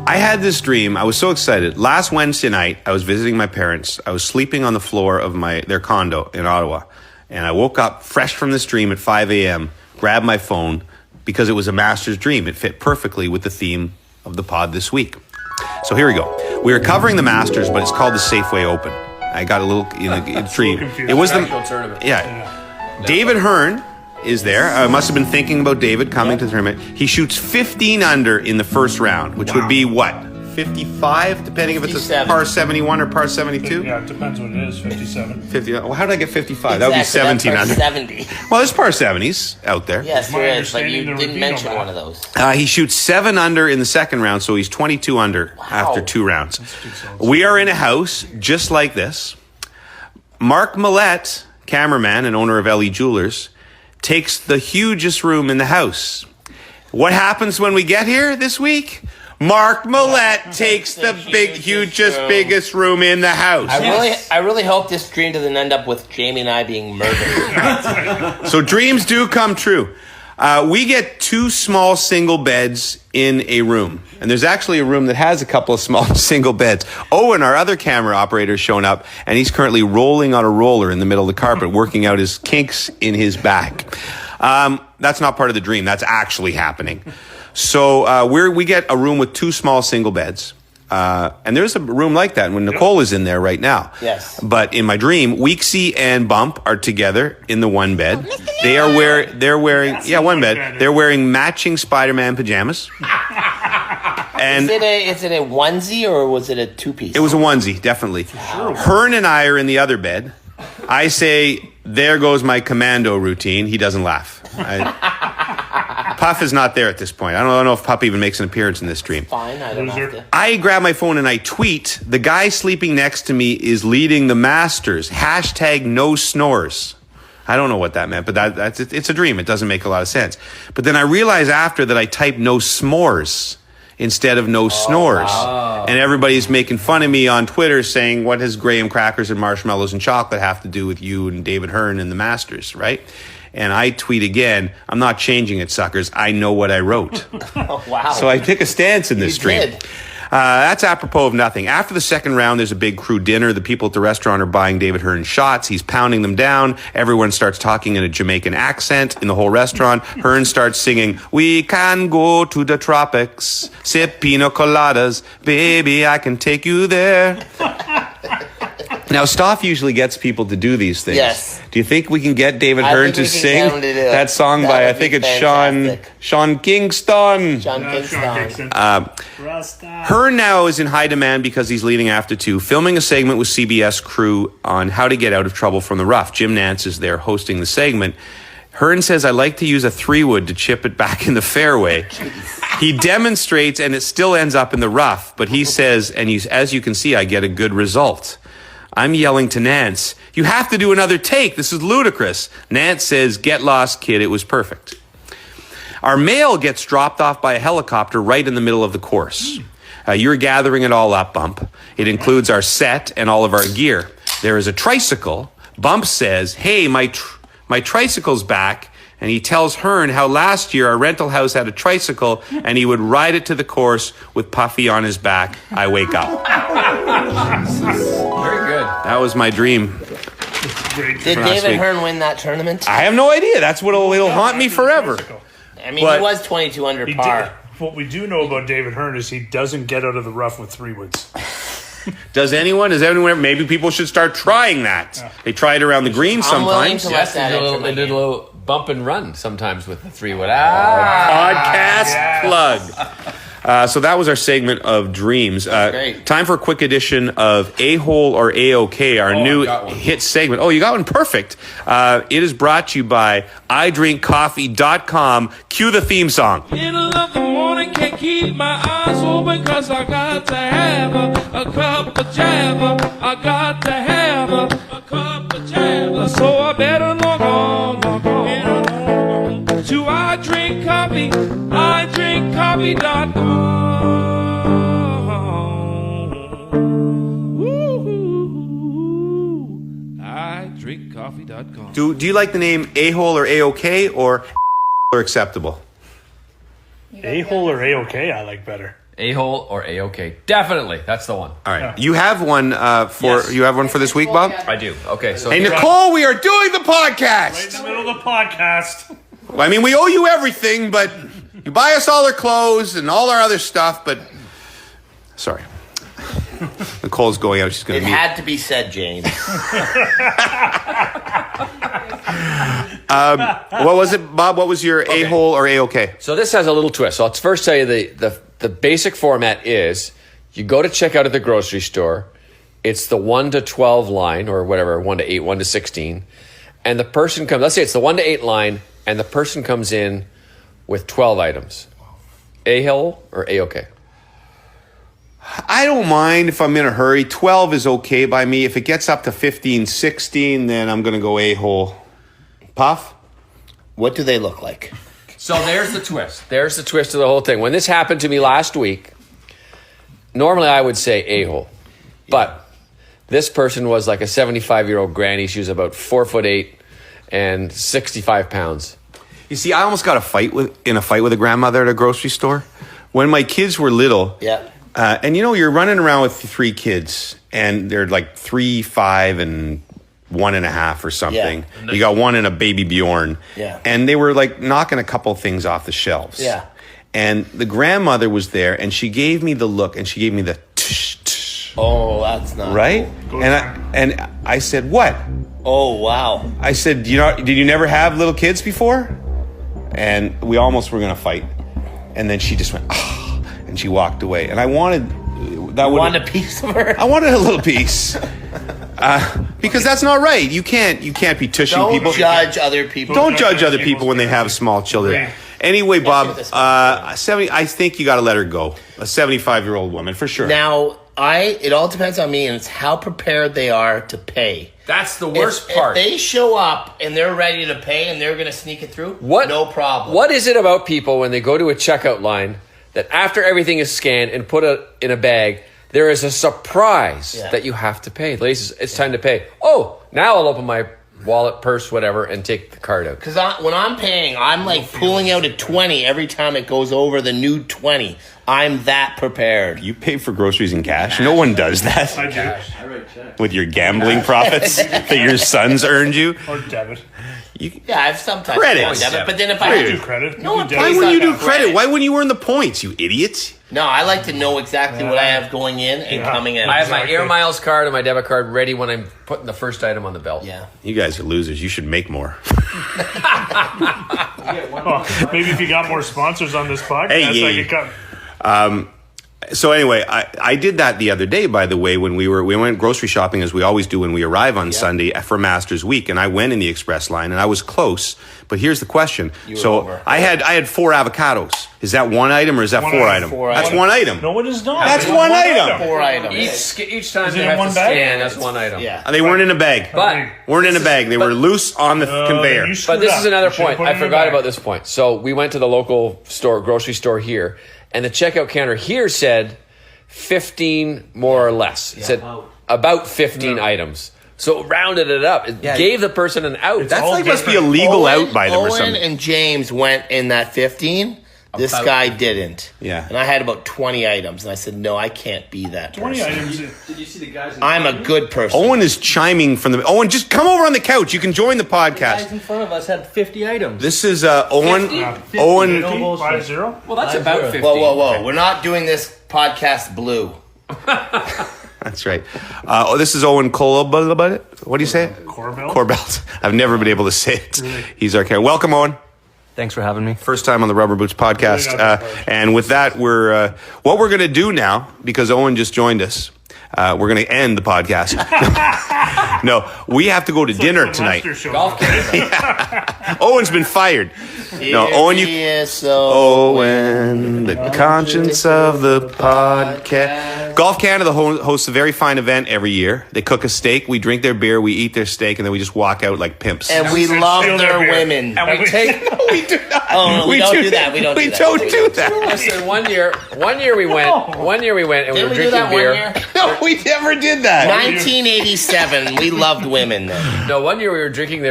[SPEAKER 1] I had this dream. I was so excited. Last Wednesday night, I was visiting my parents. I was sleeping on the floor of their condo in Ottawa. And I woke up fresh from this dream at 5 a.m., grabbed my phone, because it was a master's dream. It fit perfectly with the theme of the pod this week. So here we go. We are covering the Masters, but it's called the Safeway Open. I got a little intrigued.
[SPEAKER 7] confused.
[SPEAKER 1] It was the
[SPEAKER 6] Actual tournament.
[SPEAKER 1] yeah. David Hearn is there. I must have been thinking about David coming to the tournament. He shoots 15 under in the first round, which would be what? 55, depending if it's a
[SPEAKER 5] 57.
[SPEAKER 1] par 71 or par 72?
[SPEAKER 7] Yeah, it depends what it is. 57.
[SPEAKER 1] 50. Well, how did I get 55? That would be
[SPEAKER 5] Exactly,
[SPEAKER 1] 17
[SPEAKER 5] that's
[SPEAKER 1] under.
[SPEAKER 5] like 70.
[SPEAKER 1] Well, there's par 70s out there.
[SPEAKER 5] Yes,
[SPEAKER 7] My
[SPEAKER 5] there is, but
[SPEAKER 7] understanding
[SPEAKER 5] you
[SPEAKER 7] the
[SPEAKER 5] didn't
[SPEAKER 7] Rubino
[SPEAKER 5] mention
[SPEAKER 7] map.
[SPEAKER 5] one of those.
[SPEAKER 1] He shoots 7 under in the second round, so he's 22 under after 2 rounds. We are in a house just like this. Mark Millette, cameraman and owner of LE Jewelers, takes the hugest room in the house. What happens when we get here this week? Mark Millette takes the hugest, biggest room in the house.
[SPEAKER 5] I really hope this dream doesn't end up with Jamie and I being murdered.
[SPEAKER 1] So dreams do come true. We get 2 small single beds in a room. And there's actually a room that has a couple of small single beds. Owen, our other camera operator, is shown up, and he's currently rolling on a roller in the middle of the carpet, working out his kinks in his back. That's not part of the dream. That's actually happening. So we get a room with 2 small single beds. And there's a room like that when Nicole is in there right now.
[SPEAKER 5] Yes.
[SPEAKER 1] But in my dream, Weeksy and Bump are together in the one bed. They're wearing one bed. They're wearing matching Spider-Man pajamas. And
[SPEAKER 5] Is it a onesie or was it a two-piece?
[SPEAKER 1] it was a onesie, definitely. Hearn and I are in the other bed. I say, "There goes my commando routine." He doesn't laugh. Puff is not there at this point. I don't know if Puff even makes an appearance in this dream.
[SPEAKER 5] Fine, I don't have to.
[SPEAKER 1] I grab my phone and I tweet, "The guy sleeping next to me is leading the Masters. # no snores." I don't know what that meant, but it's a dream. It doesn't make a lot of sense. But then I realize after that I typed "no s'mores" instead of "no snores." And everybody's making fun of me on Twitter saying, "What does graham crackers and marshmallows and chocolate have to do with you and David Hearn and the Masters," right? And I tweet again, "I'm not changing it, suckers. I know what I wrote."
[SPEAKER 5] Oh, wow.
[SPEAKER 1] So I take a stance in this
[SPEAKER 5] You
[SPEAKER 1] dream.
[SPEAKER 5] did.
[SPEAKER 1] That's apropos of nothing. After the second round, there's a big crew dinner. The people at the restaurant are buying David Hearn shots. He's pounding them down. Everyone starts talking in a Jamaican accent in the whole restaurant. Hearn starts singing, "We can go to the tropics, sip pina coladas. Baby, I can take you there." Now, Stoff usually gets people to do these things.
[SPEAKER 5] Yes.
[SPEAKER 1] Do you think we can get David
[SPEAKER 5] I
[SPEAKER 1] Hearn
[SPEAKER 5] think
[SPEAKER 1] to
[SPEAKER 5] we can
[SPEAKER 1] sing
[SPEAKER 5] get him to do it.
[SPEAKER 1] that song
[SPEAKER 5] That
[SPEAKER 1] by, I
[SPEAKER 5] would
[SPEAKER 1] think
[SPEAKER 5] be
[SPEAKER 1] it's
[SPEAKER 5] fantastic.
[SPEAKER 1] Sean Kingston?
[SPEAKER 5] John
[SPEAKER 7] Sean
[SPEAKER 5] Kingston.
[SPEAKER 7] Kingston.
[SPEAKER 1] Hearn now is in high demand because he's leading after 2, filming a segment with CBS crew on how to get out of trouble from the rough. Jim Nance is there hosting the segment. Hearn says, "I like to use a 3-wood to chip it back in the fairway." He demonstrates and it still ends up in the rough, but he says, as you can see, I get a good result. I'm yelling to Nance, "You have to do another take. This is ludicrous." Nance says, "Get lost, kid. It was perfect." Our mail gets dropped off by a helicopter right in the middle of the course. You're gathering it all up, Bump. It includes our set and all of our gear. There is a tricycle. Bump says, "Hey, my tricycle's back." And he tells Hearn how last year our rental house had a tricycle and he would ride it to the course with Puffy on his back. I wake up.
[SPEAKER 6] Very good.
[SPEAKER 1] That was my dream.
[SPEAKER 5] Did
[SPEAKER 1] last
[SPEAKER 5] David
[SPEAKER 1] week.
[SPEAKER 5] Hearn win that tournament?
[SPEAKER 1] I have no idea. That's what it'll haunt me forever.
[SPEAKER 5] I mean,
[SPEAKER 1] But-
[SPEAKER 5] he was 22 under
[SPEAKER 7] He
[SPEAKER 5] par.
[SPEAKER 7] did. What we do know about David Hearn is he doesn't get out of the rough with 3 woods.
[SPEAKER 1] Does anyone ever? Maybe people should start trying that.
[SPEAKER 7] Yeah.
[SPEAKER 1] They try it around the green
[SPEAKER 5] I'm willing
[SPEAKER 1] sometimes.
[SPEAKER 5] to
[SPEAKER 6] Yes,
[SPEAKER 5] let that
[SPEAKER 6] they
[SPEAKER 5] enter my
[SPEAKER 6] did a
[SPEAKER 5] game.
[SPEAKER 6] little bump and run sometimes with the 3 wood.
[SPEAKER 1] Podcast plug. So that was our segment of dreams.
[SPEAKER 5] Great.
[SPEAKER 1] Time for a quick edition of A-Hole or A-OK, our new
[SPEAKER 6] got one.
[SPEAKER 1] hit segment. Oh, you got one? Perfect. It is brought to you by idrinkcoffee.com. Cue the theme song.
[SPEAKER 3] Middle of the morning, can't keep my eyes open, cause I got to have a cup of java. I got to have a cup of java. So I better log on to I Drink Coffee, idrinkcoffee.com. Woo-hoo. idrinkcoffee.com.
[SPEAKER 1] Do you like the name A-Hole or A-OK or acceptable?
[SPEAKER 7] A-hole or A-OK I like better.
[SPEAKER 6] A-hole or A-OK. Definitely. That's the one.
[SPEAKER 1] All right. You have one you have one for this week, Bob?
[SPEAKER 6] I do. Okay. So
[SPEAKER 1] Hey, Nicole, we are doing the
[SPEAKER 7] Right in
[SPEAKER 1] podcast.
[SPEAKER 7] the middle of the podcast.
[SPEAKER 1] I mean, we owe you everything, but you buy us all our clothes and all our other stuff, but sorry. Nicole's going out. She's going
[SPEAKER 5] It
[SPEAKER 1] to meet.
[SPEAKER 5] had to be said, James.
[SPEAKER 1] What was it, Bob? What was your A-hole or A-OK?
[SPEAKER 6] So this has a little twist. So I'll first tell you the basic format is you go to check out at the grocery store. It's the 1 to 12 line or whatever, 1 to 8, 1 to 16. And the person comes, let's say it's the 1 to 8 line, and the person comes in with 12 items. A-hole or A-OK?
[SPEAKER 1] I don't mind if I'm in a hurry. 12 is okay by me. If it gets up to 15, 16, then I'm going to go A-hole. Puff?
[SPEAKER 5] What do they look like?
[SPEAKER 6] So there's the twist. There's the twist of the whole thing. When this happened to me last week, normally I would say a-hole. But this person was like a 75-year-old granny. She was about 4'8" and 65 pounds.
[SPEAKER 1] You see, I almost got in a fight with a grandmother at a grocery store. When my kids were little,
[SPEAKER 5] Yeah.
[SPEAKER 1] and you're running around with 3 kids, and they're like 3, 5, and 1.5 or something.
[SPEAKER 5] Yeah.
[SPEAKER 1] You got one and a baby Bjorn.
[SPEAKER 5] Yeah.
[SPEAKER 1] And they were like knocking a couple things off the shelves.
[SPEAKER 5] Yeah.
[SPEAKER 1] And the grandmother was there, and she gave me the look, and she gave me the tsh, tsh,
[SPEAKER 5] Oh, that's not
[SPEAKER 1] right?
[SPEAKER 5] cool.
[SPEAKER 1] And I said, what?
[SPEAKER 5] Oh, wow.
[SPEAKER 1] I said, did you never have little kids before? And we almost were going to fight. And then she just went, ah, and she walked away. And I wanted that.
[SPEAKER 5] Want a piece of her?
[SPEAKER 1] I wanted a little piece. Because that's not right. You can't be tushing
[SPEAKER 5] Don't
[SPEAKER 1] people.
[SPEAKER 5] judge other people.
[SPEAKER 1] Don't judge other people when they have small children.
[SPEAKER 7] Right.
[SPEAKER 1] Anyway, Bob,
[SPEAKER 5] this one.
[SPEAKER 1] 70. I think you got to let her go. A 75-year-old woman for sure.
[SPEAKER 5] Now, it all depends on me, and it's how prepared they are to pay.
[SPEAKER 6] That's the
[SPEAKER 5] If-
[SPEAKER 6] worst part.
[SPEAKER 5] If they show up and they're ready to pay and they're going to sneak it through, no problem.
[SPEAKER 6] What is it about people when they go to a checkout line that after everything is scanned and put in a bag, there is a surprise that you have to pay? Ladies, it's time to pay. Oh, now I'll open my wallet, purse, whatever, and take the card out.
[SPEAKER 5] Because when I'm paying, I'm like pulling out a 20 every time it goes over the new 20. I'm that prepared.
[SPEAKER 1] You pay for groceries in cash. No one does that.
[SPEAKER 7] I do.
[SPEAKER 1] With your gambling profits that your sons earned you.
[SPEAKER 7] Or debit.
[SPEAKER 5] Yeah, I've sometimes
[SPEAKER 1] Credit.
[SPEAKER 5] paid debit, but then if
[SPEAKER 7] I
[SPEAKER 5] I
[SPEAKER 7] do credit.
[SPEAKER 5] No one
[SPEAKER 7] do
[SPEAKER 5] pays
[SPEAKER 1] Why
[SPEAKER 7] debit.
[SPEAKER 1] wouldn't you
[SPEAKER 5] on
[SPEAKER 1] do credit? Why wouldn't you earn the points, you idiot?
[SPEAKER 5] No, I like to know exactly what I have going in and coming out.
[SPEAKER 6] I have my
[SPEAKER 7] Exactly.
[SPEAKER 6] Air Miles card and my debit card ready when I'm putting the first item on the belt.
[SPEAKER 5] Yeah.
[SPEAKER 1] You guys are losers. You should make more.
[SPEAKER 7] Oh, maybe if you got more sponsors on this podcast,
[SPEAKER 1] Hey,
[SPEAKER 7] I
[SPEAKER 1] yeah.
[SPEAKER 7] could come.
[SPEAKER 1] So anyway, I did that the other day, by the way, when we went grocery shopping as we always do when we arrive on Sunday for Masters Week, and I went in the express line and I was close. But here's the question: so
[SPEAKER 5] over.
[SPEAKER 1] I had 4 avocados. Is that one item or is that
[SPEAKER 7] One
[SPEAKER 1] 4
[SPEAKER 7] item.
[SPEAKER 1] item?
[SPEAKER 5] Four
[SPEAKER 1] That's
[SPEAKER 5] item.
[SPEAKER 1] one item.
[SPEAKER 7] No, it is not.
[SPEAKER 1] That's
[SPEAKER 7] It's
[SPEAKER 1] one item.
[SPEAKER 5] 4 items.
[SPEAKER 6] Each time
[SPEAKER 7] Is
[SPEAKER 6] they
[SPEAKER 7] it in
[SPEAKER 6] have
[SPEAKER 7] one
[SPEAKER 6] to
[SPEAKER 7] bag?
[SPEAKER 6] scan, that's one item.
[SPEAKER 5] Yeah.
[SPEAKER 1] They weren't in a bag.
[SPEAKER 6] But
[SPEAKER 1] weren't in a bag. They were loose on the conveyor.
[SPEAKER 7] you screwed
[SPEAKER 6] But this
[SPEAKER 7] up.
[SPEAKER 6] is another
[SPEAKER 7] You should've
[SPEAKER 6] point.
[SPEAKER 7] put it
[SPEAKER 6] I
[SPEAKER 7] in a
[SPEAKER 6] forgot
[SPEAKER 7] bag.
[SPEAKER 6] about this point. So we went to the local store, grocery store here, and the checkout counter here said 15 more or less. It said about 15 items. So it rounded it up. It gave the person an out.
[SPEAKER 1] That's
[SPEAKER 7] all
[SPEAKER 1] like must be a
[SPEAKER 7] different.
[SPEAKER 1] legal out by them or
[SPEAKER 5] Owen
[SPEAKER 1] something.
[SPEAKER 5] and James went in that 15. This guy didn't.
[SPEAKER 1] Yeah.
[SPEAKER 5] And I had about 20 items, and I said, no, I can't be that
[SPEAKER 7] 20
[SPEAKER 5] person.
[SPEAKER 7] items.
[SPEAKER 6] Did you see the guys?
[SPEAKER 5] I'm a good person.
[SPEAKER 1] Owen is chiming from the. Owen, just come over on the couch. You can join the
[SPEAKER 12] Guys
[SPEAKER 1] podcast.
[SPEAKER 12] in front of us had 50 items.
[SPEAKER 1] This is Owen.
[SPEAKER 7] 50?
[SPEAKER 1] Owen.
[SPEAKER 7] 5-0?
[SPEAKER 6] Well, that's about 50.
[SPEAKER 5] Whoa. We're not doing this podcast blue.
[SPEAKER 1] That's right. This is Owen Colabut. What do you say?
[SPEAKER 7] Corbelt?
[SPEAKER 1] Corbelt. I've never been able to say it. He's our character. Welcome, Owen.
[SPEAKER 12] Thanks for having me.
[SPEAKER 1] First time on the Rubber Boots podcast. And with that, we're what we're going to do now, because Owen just joined us, we're going to end the podcast. No, we have to go to dinner tonight.
[SPEAKER 6] Golf Canada.
[SPEAKER 1] Owen's been fired. No, Owen, you. Owen, the conscience of the podcast. Golf Canada hosts a very fine event every year. They cook a steak, we drink their beer, we eat their steak, and then we just walk out like pimps.
[SPEAKER 5] And we love their women.
[SPEAKER 6] And we take.
[SPEAKER 1] we do not.
[SPEAKER 5] Oh, no, we don't do that. We don't do that.
[SPEAKER 6] Listen, one year we went. One year we went and
[SPEAKER 5] Didn't
[SPEAKER 6] we
[SPEAKER 5] we
[SPEAKER 6] were
[SPEAKER 5] do that
[SPEAKER 6] drinking beer.
[SPEAKER 5] 1 year?
[SPEAKER 1] No, we never did that.
[SPEAKER 5] 1987. We loved women then.
[SPEAKER 6] No, one year we were drinking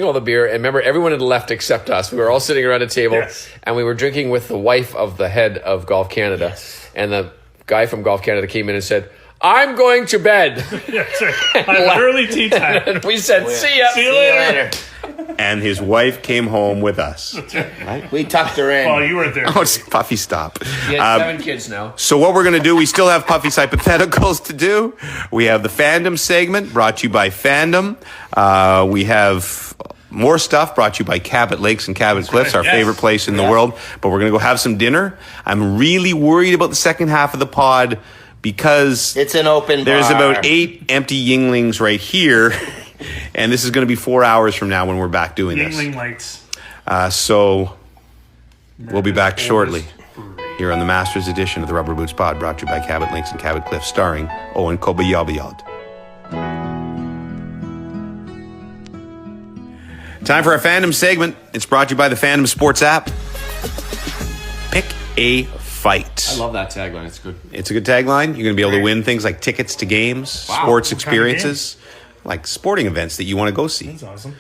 [SPEAKER 6] all the beer, and remember, everyone had left except us. We were all sitting around a table, and we were drinking with the wife of the head of Golf Canada, and the guy from Golf Canada came in and said, "I'm going to bed."
[SPEAKER 7] Early tea time.
[SPEAKER 6] And we said, "See ya."
[SPEAKER 7] See you later.
[SPEAKER 1] And his wife came home with us.
[SPEAKER 5] We tucked her in.
[SPEAKER 7] Oh, you weren't there.
[SPEAKER 1] Oh, it's Puffy, stop.
[SPEAKER 6] He has 7 kids now.
[SPEAKER 1] So what we're going to do, we still have Puffy's hypotheticals to do. We have the fandom segment brought to you by Fandom. We have more stuff brought to you by Cabot Lakes and Cabot Cliffs, our favorite place in the world. But we're going to go have some dinner. I'm really worried about the second half of the pod because
[SPEAKER 5] it's an open
[SPEAKER 1] there's
[SPEAKER 5] bar.
[SPEAKER 1] about 8 empty Yinglings right here. And this is going to be 4 hours from now when we're back doing
[SPEAKER 7] Yingling
[SPEAKER 1] this.
[SPEAKER 7] lights.
[SPEAKER 1] So we'll be back shortly here on the Masters edition of the Rubber Boots Pod, brought to you by Cabot Links and Cabot Cliffs, starring Owen Kobayabayad. Time for our fandom segment. It's brought to you by the Fandom Sports app. Pick a fight.
[SPEAKER 6] I love that tagline. It's good.
[SPEAKER 1] It's a good tagline. You're going to be able to win things like tickets to games, sports experiences, like sporting events that you want to go see.
[SPEAKER 7] That's awesome.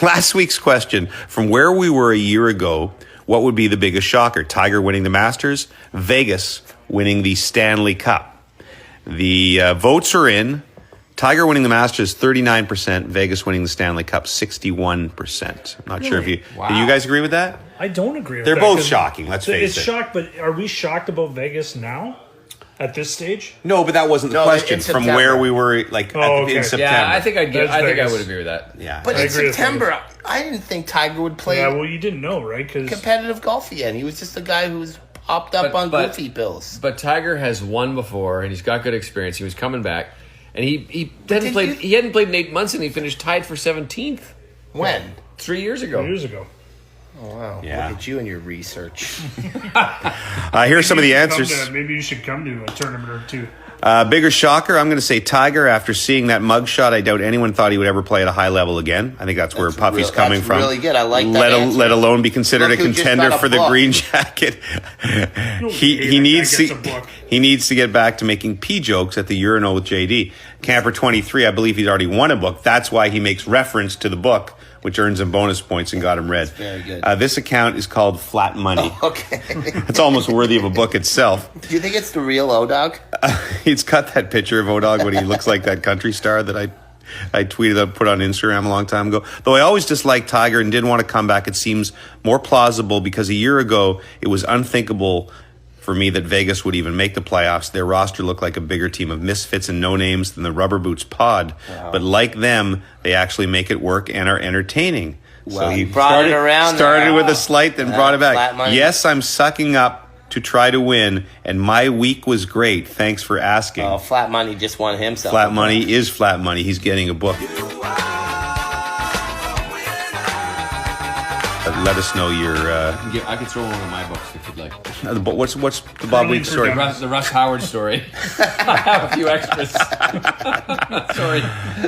[SPEAKER 1] Last week's question, from where we were a year ago, what would be the biggest shocker? Tiger winning the Masters, Vegas winning the Stanley Cup. The votes are in. Tiger winning the Masters, 39%. Vegas winning the Stanley Cup, 61%. I'm not sure if you... Do you guys agree with that?
[SPEAKER 7] I don't agree with
[SPEAKER 1] They're
[SPEAKER 7] that.
[SPEAKER 1] both
[SPEAKER 7] 'cause
[SPEAKER 1] shocking, let's face
[SPEAKER 7] It's
[SPEAKER 1] it.
[SPEAKER 7] shocked, but are we shocked about Vegas now? At this stage?
[SPEAKER 1] No, but that wasn't the
[SPEAKER 5] No,
[SPEAKER 1] question.
[SPEAKER 5] in
[SPEAKER 1] From
[SPEAKER 5] September.
[SPEAKER 1] where we were, like,
[SPEAKER 7] okay.
[SPEAKER 1] in September.
[SPEAKER 6] Yeah, I think I
[SPEAKER 7] Vegas.
[SPEAKER 6] would agree with that.
[SPEAKER 1] Yeah.
[SPEAKER 5] But
[SPEAKER 7] I
[SPEAKER 5] in
[SPEAKER 7] agree with
[SPEAKER 5] September, I didn't think Tiger would play
[SPEAKER 7] Yeah, well, you didn't know, right? Because
[SPEAKER 5] competitive golf again. He was just a guy who was popped up on goofy pills.
[SPEAKER 6] But Tiger has won before, and he's got good experience. He was coming back, and he hadn't played. He hadn't played in 8 months, and he finished tied for 17th.
[SPEAKER 5] When?
[SPEAKER 6] 3 years ago.
[SPEAKER 7] 2 years ago.
[SPEAKER 5] Oh, wow.
[SPEAKER 1] Yeah.
[SPEAKER 5] Look at you and your research.
[SPEAKER 1] Here's some of the
[SPEAKER 7] You should
[SPEAKER 1] answers.
[SPEAKER 7] come to- maybe you should come to a tournament or two.
[SPEAKER 1] Bigger shocker, I'm going to say Tiger. After seeing that mugshot, I doubt anyone thought he would ever play at a high level again. I think that's where Puffy's coming
[SPEAKER 5] that's
[SPEAKER 1] from.
[SPEAKER 5] really good. I like that answer.
[SPEAKER 1] Let alone be considered
[SPEAKER 5] Look
[SPEAKER 1] a
[SPEAKER 5] who just
[SPEAKER 1] contender
[SPEAKER 5] got a
[SPEAKER 1] for the
[SPEAKER 5] book.
[SPEAKER 1] green jacket. he
[SPEAKER 7] hater
[SPEAKER 1] needs
[SPEAKER 7] that
[SPEAKER 1] to
[SPEAKER 7] gets a book.
[SPEAKER 1] he needs to get back to making pee jokes at the urinal with JD. Camper 23, I believe he's already won a book. That's why he makes reference to the book, which earns him bonus points and got him read.
[SPEAKER 5] Very good.
[SPEAKER 1] This account is called Flat Money.
[SPEAKER 5] Okay.
[SPEAKER 1] It's almost worthy of a book itself.
[SPEAKER 5] Do you think it's the real O-Dog?
[SPEAKER 1] He's got that picture of O-Dog when he looks like that country star that I tweeted up, put on Instagram a long time ago. Though I always disliked Tiger and didn't want to come back, it seems more plausible because a year ago it was unthinkable for me that Vegas would even make the playoffs. Their roster looked like a bigger team of misfits and no-names than the Rubber Boots pod. Wow. But like them, they actually make it work and are entertaining.
[SPEAKER 5] Well,
[SPEAKER 1] so he
[SPEAKER 5] brought it around
[SPEAKER 1] started
[SPEAKER 5] there.
[SPEAKER 1] with a slight, then brought it
[SPEAKER 5] Flat
[SPEAKER 1] back.
[SPEAKER 5] money.
[SPEAKER 1] Yes, I'm sucking up to try to win, and my week was great. Thanks for asking.
[SPEAKER 5] Oh, Flat Money just won himself.
[SPEAKER 1] Flat Money is Flat Money. He's getting a book. Let us know your.
[SPEAKER 6] I could throw one of my books if you'd like.
[SPEAKER 1] What's the Bob Weeks story?
[SPEAKER 6] The Russ Howard story. I have a few extras.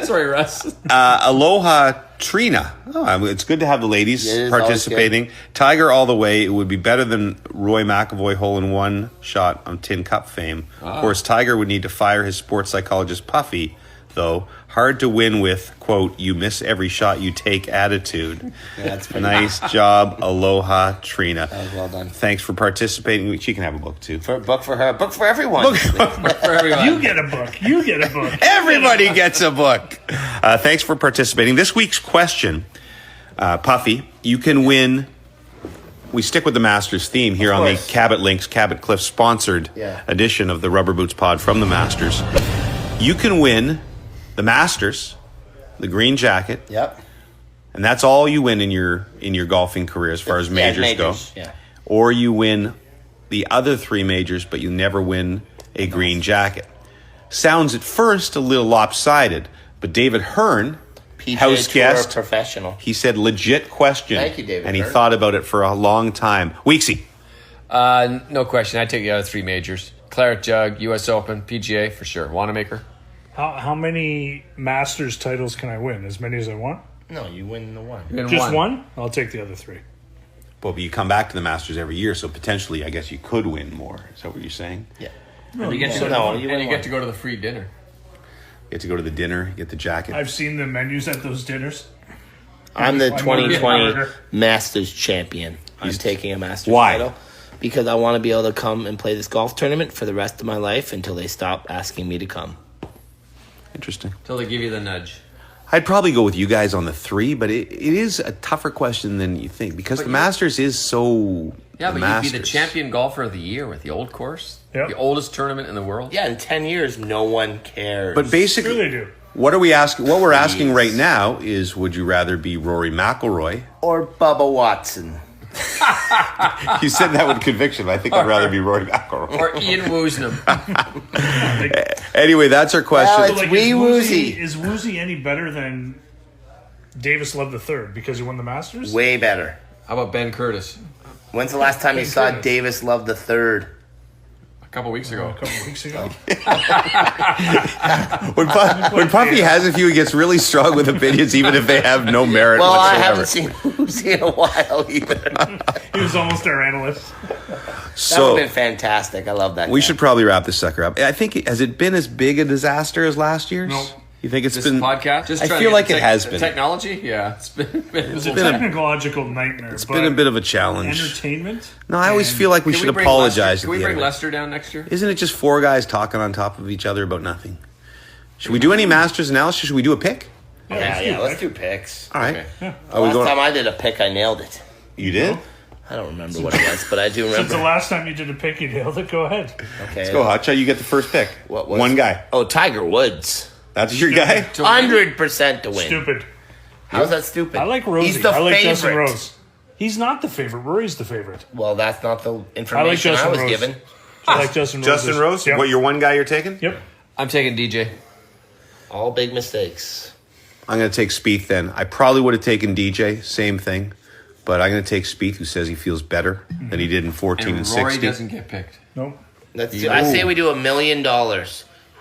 [SPEAKER 6] Sorry, Russ.
[SPEAKER 1] Aloha Trina. Oh, it's good to have the ladies
[SPEAKER 5] It is always
[SPEAKER 1] participating. Tiger all the way. It would be better than Roy McIlroy hole-in-one shot on Tin Cup fame. Of course, Tiger would need to fire his sports psychologist Puffy though. Hard to win with, quote, you miss every shot you take attitude.
[SPEAKER 5] That's pretty
[SPEAKER 1] Nice job. Aloha, Trina.
[SPEAKER 5] That was well done.
[SPEAKER 1] Thanks for participating. She can have a book, too.
[SPEAKER 5] Book for her. Book for everyone.
[SPEAKER 6] For everyone.
[SPEAKER 7] You get a book. You get a book.
[SPEAKER 1] Everybody gets a book. Thanks for participating. This week's question, Puffy, you can win. We stick with the Masters theme here on the Cabot Links, Cabot Cliff sponsored edition of the Rubber Boots Pod from the Masters. You can win the Masters, the green jacket.
[SPEAKER 5] Yep.
[SPEAKER 1] And that's all you win in your golfing career as far as majors go.
[SPEAKER 5] Yeah.
[SPEAKER 1] Or you win the other 3 majors, but you never win a green jacket. Sounds at first a little lopsided, but David Hearn,
[SPEAKER 5] PGA
[SPEAKER 1] house
[SPEAKER 5] Tour
[SPEAKER 1] guest,
[SPEAKER 5] professional.
[SPEAKER 1] he said legit question.
[SPEAKER 5] Thank you, David
[SPEAKER 1] And he
[SPEAKER 5] Hearn.
[SPEAKER 1] thought about it for a long time. Weeksy.
[SPEAKER 6] No question. I take the other 3 majors: Claret Jug, U.S. Open, PGA for sure. Wanamaker.
[SPEAKER 7] How many Masters titles can I win? As many as I want?
[SPEAKER 5] No, you win the one.
[SPEAKER 6] Win
[SPEAKER 7] Just one? I'll take the other 3.
[SPEAKER 1] Well, but you come back to the Masters every year, so potentially, I guess you could win more. Is that what you're saying?
[SPEAKER 5] Yeah.
[SPEAKER 6] And you get to
[SPEAKER 5] So
[SPEAKER 6] go,
[SPEAKER 5] no, you
[SPEAKER 6] and
[SPEAKER 5] win
[SPEAKER 6] you
[SPEAKER 5] one.
[SPEAKER 6] get to go to the free dinner.
[SPEAKER 1] You get to go to the dinner, get the jacket.
[SPEAKER 7] I've seen the menus at those dinners.
[SPEAKER 5] I'm the
[SPEAKER 7] I'm
[SPEAKER 5] 2020
[SPEAKER 7] harder.
[SPEAKER 5] Masters champion. I'm taking a Masters
[SPEAKER 1] Why?
[SPEAKER 5] title because I want to be able to come and play this golf tournament for the rest of my life until they stop asking me to come.
[SPEAKER 1] Interesting.
[SPEAKER 6] Till they give you the nudge.
[SPEAKER 1] I'd probably go with you guys on the 3, but it is a tougher question than you think because the Masters is so.
[SPEAKER 6] Yeah,
[SPEAKER 1] the
[SPEAKER 6] but you'd be the
[SPEAKER 1] Masters.
[SPEAKER 6] champion golfer of the year with the old course.
[SPEAKER 7] Yep.
[SPEAKER 6] The oldest tournament in the world.
[SPEAKER 5] Yeah, in 10 years, no one cares.
[SPEAKER 1] But basically,
[SPEAKER 7] Sure they do.
[SPEAKER 1] what are we asking? What we're asking right now is: would you rather be Rory McIlroy?
[SPEAKER 5] Or Bubba Watson.
[SPEAKER 1] You said that with conviction. But I think I'd rather be Rory McIlroy.
[SPEAKER 6] Or Ian Woosnam.
[SPEAKER 1] Anyway, that's our question.
[SPEAKER 5] Well, it's wee woozy.
[SPEAKER 7] Is Woozy any better than Davis Love III because he won the Masters?
[SPEAKER 5] Way better.
[SPEAKER 6] How about Ben Curtis?
[SPEAKER 5] When's the last time you saw
[SPEAKER 7] Curtis.
[SPEAKER 5] Davis Love the Third?
[SPEAKER 6] A couple weeks ago.
[SPEAKER 7] A couple weeks ago.
[SPEAKER 1] When Puffy has a few, he gets really strong with opinions, even if they have no merit
[SPEAKER 5] Well, I
[SPEAKER 1] whatsoever.
[SPEAKER 5] haven't seen Woozy in a while either.
[SPEAKER 7] He was almost our analyst.
[SPEAKER 5] That would
[SPEAKER 1] So
[SPEAKER 5] have been fantastic. I love that.
[SPEAKER 1] we
[SPEAKER 5] guy.
[SPEAKER 1] should probably wrap this sucker up. I think has it been as big a disaster as last year's?
[SPEAKER 7] No.
[SPEAKER 1] You think it's
[SPEAKER 6] This
[SPEAKER 1] been?
[SPEAKER 6] podcast? Just
[SPEAKER 1] I
[SPEAKER 6] trying to
[SPEAKER 1] feel
[SPEAKER 6] get
[SPEAKER 1] like
[SPEAKER 6] the
[SPEAKER 1] it has been.
[SPEAKER 6] Technology? Yeah. It's been
[SPEAKER 7] It's a
[SPEAKER 1] been a-
[SPEAKER 7] technological nightmare.
[SPEAKER 1] It's been a bit of a challenge.
[SPEAKER 7] entertainment.
[SPEAKER 1] No, I always
[SPEAKER 7] and-
[SPEAKER 1] feel like we
[SPEAKER 6] Can
[SPEAKER 1] should
[SPEAKER 6] bring
[SPEAKER 1] apologize.
[SPEAKER 6] Lester, can we bring Lester down next year?
[SPEAKER 1] Isn't it just 4 guys talking on top of each other about nothing? Should we do any Masters analysis? Should we do a pick?
[SPEAKER 5] Yeah, let's do picks.
[SPEAKER 1] All right.
[SPEAKER 6] Okay.
[SPEAKER 1] Are we
[SPEAKER 5] Last
[SPEAKER 1] going?
[SPEAKER 5] time I did a pick, I nailed it.
[SPEAKER 1] You did?
[SPEAKER 5] I don't remember what it was, but I do
[SPEAKER 7] Since
[SPEAKER 5] remember.
[SPEAKER 7] the last time you did a pick, you nailed it. Go ahead.
[SPEAKER 5] Okay.
[SPEAKER 1] Let's go, Hotshot. You get the first pick.
[SPEAKER 5] What was
[SPEAKER 1] One guy.
[SPEAKER 5] Oh, Tiger Woods.
[SPEAKER 1] That's your guy?
[SPEAKER 5] 100% to win.
[SPEAKER 7] Stupid.
[SPEAKER 5] How's that stupid?
[SPEAKER 7] I like Rosie.
[SPEAKER 5] He's the
[SPEAKER 7] I like
[SPEAKER 5] favorite.
[SPEAKER 7] Justin Rose. He's not the favorite. Rory's the favorite.
[SPEAKER 5] Well, that's not the
[SPEAKER 7] I like
[SPEAKER 5] information
[SPEAKER 7] Justin
[SPEAKER 5] I was
[SPEAKER 7] Rose.
[SPEAKER 5] given.
[SPEAKER 7] I like Justin Rose.
[SPEAKER 1] Justin Rose?
[SPEAKER 7] Yep.
[SPEAKER 1] What, your one guy you're taking?
[SPEAKER 7] Yep.
[SPEAKER 6] I'm taking DJ.
[SPEAKER 5] All big mistakes.
[SPEAKER 1] I'm going to take Spieth then. I probably would have taken DJ, same thing. But I'm going to take Spieth, who says he feels better than he did in 14 and,
[SPEAKER 6] And Rory
[SPEAKER 1] 16.
[SPEAKER 6] doesn't get picked.
[SPEAKER 7] Nope.
[SPEAKER 5] I say we do $1 million.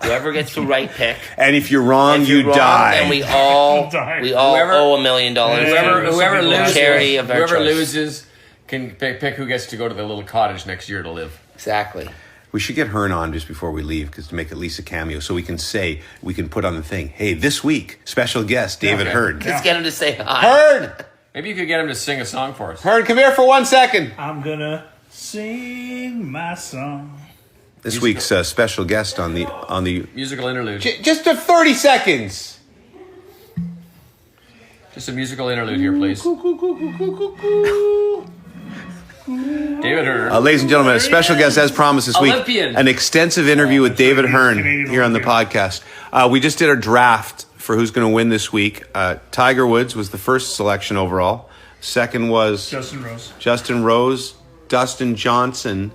[SPEAKER 5] Whoever gets the right pick.
[SPEAKER 1] And if you're wrong,
[SPEAKER 5] If
[SPEAKER 1] you
[SPEAKER 5] you're wrong,
[SPEAKER 1] die.
[SPEAKER 5] then we all
[SPEAKER 7] Die.
[SPEAKER 6] Whoever-
[SPEAKER 5] owe $1 million.
[SPEAKER 7] Whoever
[SPEAKER 6] Whoever
[SPEAKER 7] people
[SPEAKER 6] loses,
[SPEAKER 5] charity of their
[SPEAKER 6] whoever
[SPEAKER 5] choice.
[SPEAKER 6] loses can pick who gets to go to the little cottage next year to live.
[SPEAKER 5] Exactly.
[SPEAKER 1] We should get Hearn on just before we leave because to make at least a cameo so we can put on the thing, hey, this week, special guest, David Hearn.
[SPEAKER 5] Let's get him to say hi.
[SPEAKER 1] Hearn!
[SPEAKER 6] Maybe you could get him to sing a song for us.
[SPEAKER 1] Hearn, come here for 1 second.
[SPEAKER 7] I'm gonna sing my song.
[SPEAKER 1] This week's special guest on the
[SPEAKER 6] Musical interlude.
[SPEAKER 1] just for 30 seconds.
[SPEAKER 6] Just a musical interlude here, please. David Hearn.
[SPEAKER 1] Ladies and gentlemen, a special guest as promised this week.
[SPEAKER 6] Olympian.
[SPEAKER 1] An extensive interview with David Hearn
[SPEAKER 7] Canadian
[SPEAKER 1] here on the
[SPEAKER 7] Olympian.
[SPEAKER 1] podcast. We just did our draft for who's going to win this week. Tiger Woods was the first selection overall. Second was Justin Rose, Dustin Johnson,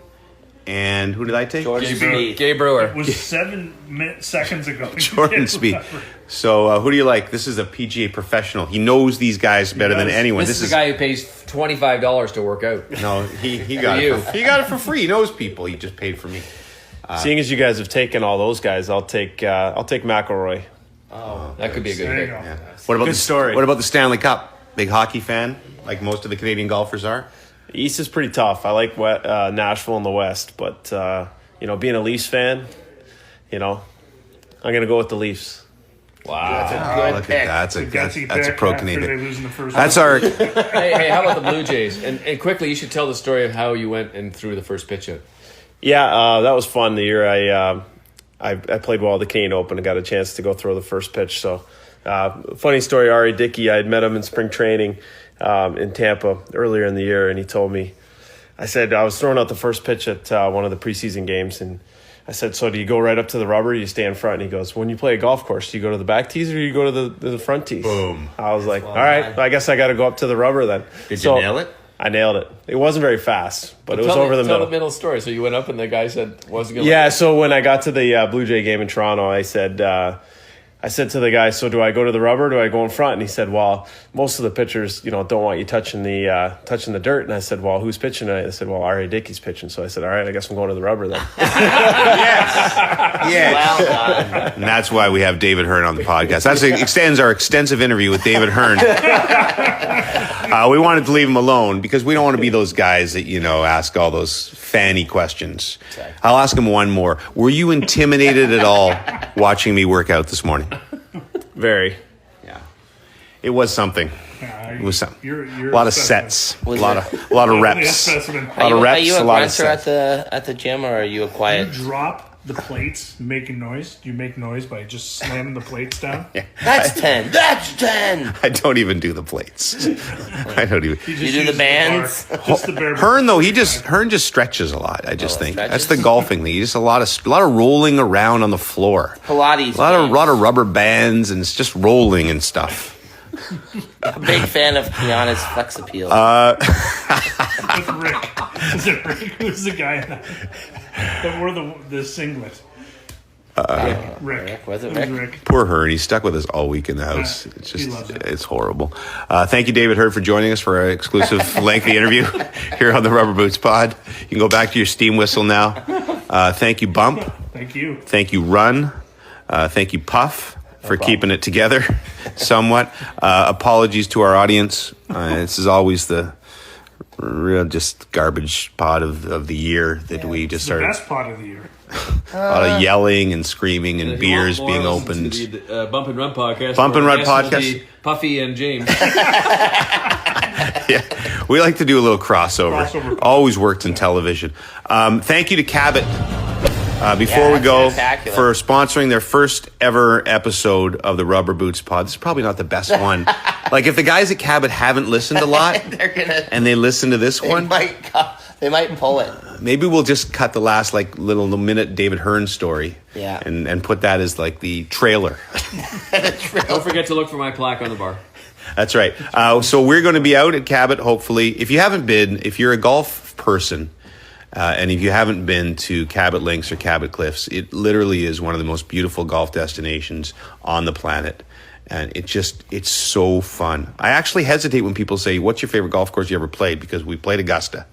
[SPEAKER 1] and who did I take?
[SPEAKER 5] Jordan Spieth.
[SPEAKER 6] Gabe Brewer.
[SPEAKER 7] It was 7 seconds ago.
[SPEAKER 1] Jordan Spieth. So who do you like? This is a PGA professional. He knows these guys better than anyone.
[SPEAKER 6] This is the guy who pays $25 to work out.
[SPEAKER 1] No, he got it. He got it for free. He knows people. He just paid for me.
[SPEAKER 12] Seeing as you guys have taken all those guys, I'll take McElroy.
[SPEAKER 6] That could be a good
[SPEAKER 7] There you
[SPEAKER 6] pick.
[SPEAKER 7] go.
[SPEAKER 1] Yeah. What about
[SPEAKER 12] Good story.
[SPEAKER 1] What about the Stanley Cup? Big hockey fan, like most of the Canadian golfers are.
[SPEAKER 12] East is pretty tough. I like Nashville in the West, but being a Leafs fan, I'm gonna go with the Leafs.
[SPEAKER 5] That's a good
[SPEAKER 1] Look
[SPEAKER 5] pick.
[SPEAKER 1] at that. That's a pro
[SPEAKER 7] After they
[SPEAKER 1] Canadian.
[SPEAKER 7] lose in the first
[SPEAKER 1] That's
[SPEAKER 7] round.
[SPEAKER 1] our.
[SPEAKER 6] Hey, how about the Blue Jays? And quickly, you should tell the story of how you went and threw the first pitch out.
[SPEAKER 12] Yeah, that was fun. The year I played well at the Canadian Open and got a chance to go throw the first pitch. So, funny story, Ari Dickey, I had met him in spring training in Tampa earlier in the year, and he told me, I said, I was throwing out the first pitch at one of the preseason games, and I said, so do you go right up to the rubber or you stay in front? And he goes, when you play a golf course, do you go to the back tees or do you go to the front tees?
[SPEAKER 1] Boom.
[SPEAKER 12] I was like, all right, I guess I got to go up to the rubber then.
[SPEAKER 5] Did you nail it?
[SPEAKER 12] I nailed it. It wasn't very fast, but it was
[SPEAKER 6] Tell
[SPEAKER 12] over the
[SPEAKER 6] Tell
[SPEAKER 12] middle.
[SPEAKER 6] the middle story. So you went up and the guy said, wasn't going to
[SPEAKER 12] Yeah, so when I got to the Blue Jay game in Toronto, I said to the guy, so do I go to the rubber or do I go in front? And he said, well, most of the pitchers, don't want you touching the dirt. And I said, well, who's pitching tonight? I said, well, R.A. Dickey's pitching. So I said, all right, I guess I'm going to the rubber then.
[SPEAKER 1] Yeah.
[SPEAKER 5] Well done.
[SPEAKER 1] And that's why we have David Hearn on the podcast. That extends our extensive interview with David Hearn. We wanted to leave him alone because we don't want to be those guys that, ask all those fanny questions.
[SPEAKER 5] Exactly.
[SPEAKER 1] I'll ask him one more. Were you intimidated at all watching me work out this morning?
[SPEAKER 12] Very.
[SPEAKER 1] Yeah. It was something. It was something.
[SPEAKER 7] You're
[SPEAKER 1] a lot
[SPEAKER 7] a
[SPEAKER 1] of
[SPEAKER 7] specimen.
[SPEAKER 1] sets.
[SPEAKER 5] Was
[SPEAKER 1] a lot of reps.
[SPEAKER 7] Specimen.
[SPEAKER 1] A lot of reps,
[SPEAKER 5] Are you
[SPEAKER 1] a
[SPEAKER 5] a
[SPEAKER 1] lot of
[SPEAKER 5] grunter
[SPEAKER 1] sets.
[SPEAKER 5] at the gym, or are you a quiet?
[SPEAKER 7] You drop the plates making noise. Do you make noise by just slamming the plates down?
[SPEAKER 1] Yeah.
[SPEAKER 5] That's 10. That's 10.
[SPEAKER 1] I don't even do the plates. I don't even.
[SPEAKER 7] He just
[SPEAKER 5] You do the
[SPEAKER 7] uses
[SPEAKER 5] bands?
[SPEAKER 7] bar. Just the bare
[SPEAKER 1] Hearn though, Hearn just stretches a lot. I just think
[SPEAKER 5] stretches?
[SPEAKER 1] that's the golfing thing. He just a lot of rolling around on the floor.
[SPEAKER 5] Pilates.
[SPEAKER 1] A lot of rubber bands and it's just rolling and stuff.
[SPEAKER 5] A big fan of Kiana's flex appeal.
[SPEAKER 7] with Rick. Is it Rick? Who's the guy that wore the singlet? Rick.
[SPEAKER 5] Was it
[SPEAKER 7] It was
[SPEAKER 5] Rick?
[SPEAKER 7] Rick.
[SPEAKER 1] Poor Hearn. He's stuck with us all week in the house.
[SPEAKER 7] Yeah,
[SPEAKER 1] It's
[SPEAKER 7] he
[SPEAKER 1] just
[SPEAKER 7] loves it.
[SPEAKER 1] it's horrible. Thank you, David Hearn, for joining us for our exclusive lengthy interview here on the Rubber Boots Pod. You can go back to your steam whistle now. Thank you, Bump.
[SPEAKER 7] Thank you.
[SPEAKER 1] Thank you, Run. Thank you, Puff, for keeping it together somewhat. Apologies to our audience. This is always the real just garbage pod of the year that we just
[SPEAKER 7] The
[SPEAKER 1] started.
[SPEAKER 7] best part of the year.
[SPEAKER 1] A lot of yelling and screaming and beers being opened.
[SPEAKER 6] Bump and Run podcast.
[SPEAKER 1] Bump and
[SPEAKER 6] Our
[SPEAKER 1] Run
[SPEAKER 6] guests will
[SPEAKER 1] podcast.
[SPEAKER 6] be Puffy and James.
[SPEAKER 1] Yeah, we like to do a little crossover. Always worked in television. Thank you to Cabot. Before we go,
[SPEAKER 5] spectacular.
[SPEAKER 1] for sponsoring their first ever episode of the Rubber Boots Pod. This is probably not the best one. Like if the guys at Cabot haven't listened a lot
[SPEAKER 5] They're gonna.
[SPEAKER 1] and they listen to this
[SPEAKER 5] They
[SPEAKER 1] one,
[SPEAKER 5] they might pull it.
[SPEAKER 1] maybe we'll just cut the last little minute David Hearn story.
[SPEAKER 5] Yeah.
[SPEAKER 1] And put that as like the trailer.
[SPEAKER 6] Don't forget to look for my plaque on the bar.
[SPEAKER 1] That's right. So we're going to be out at Cabot, hopefully. If you haven't been, if you're a golf person, and if you haven't been to Cabot Links or Cabot Cliffs, it literally is one of the most beautiful golf destinations on the planet. And it's so fun. I actually hesitate when people say, what's your favorite golf course you ever played? Because we played Augusta.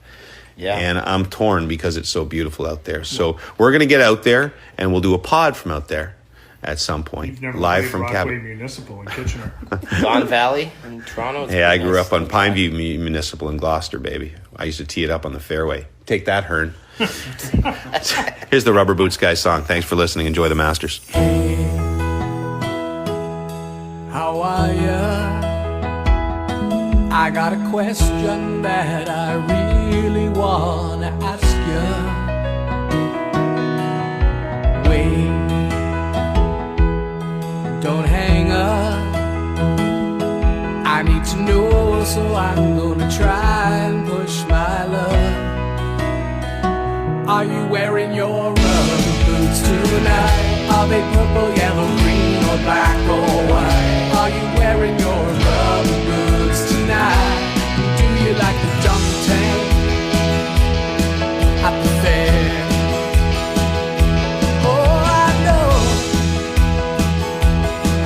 [SPEAKER 5] Yeah.
[SPEAKER 1] And I'm torn because it's so beautiful out there. So we're going to get out there and we'll do a pod from out there at some point.
[SPEAKER 7] You've never
[SPEAKER 1] Live
[SPEAKER 7] played
[SPEAKER 1] from
[SPEAKER 7] Rockaway
[SPEAKER 1] Cabot.
[SPEAKER 7] Municipal in Kitchener.
[SPEAKER 5] Don Valley in Toronto. It's
[SPEAKER 1] Hey, I
[SPEAKER 5] pretty
[SPEAKER 1] grew
[SPEAKER 5] nice.
[SPEAKER 1] up on Pineview Municipal in Gloucester, baby. I used to tee it up on the fairway. Take that, Hearn. Here's the Rubber Boots Guys song. Thanks for listening. Enjoy the Masters.
[SPEAKER 3] How are ya? I got a question that I really wanna ask ya. Wait, don't hang up. I need to know, so I'm gonna try and push my luck. Are you wearing your rubber boots tonight? Are they purple, yellow, green, or black or white? Are you wearing your rubber boots tonight? Do you like the dunk tank at the fair? Oh,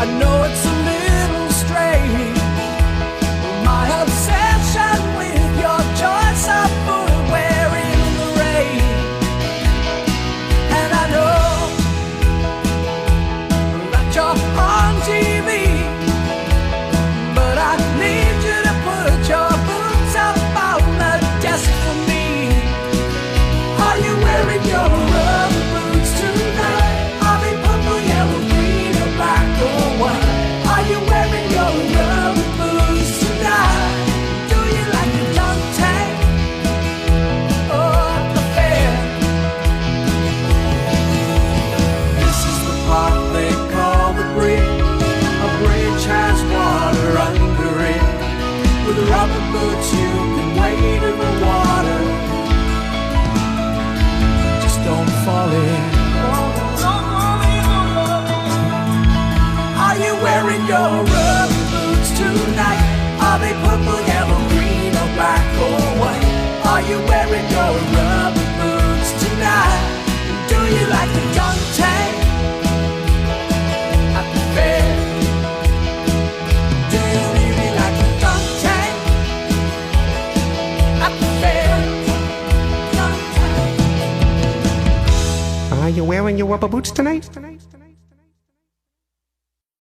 [SPEAKER 3] I know it's a little strange, my obsession with your choice of footwear in the rain. And I know that you're on TV, but I need you to put your boots up on the desk you wearing your rubber boots tonight? Do you like the dunk tank at the fair? Do you really like the dunk tank at the fair? Dunk tank.
[SPEAKER 2] Are you wearing your rubber boots tonight?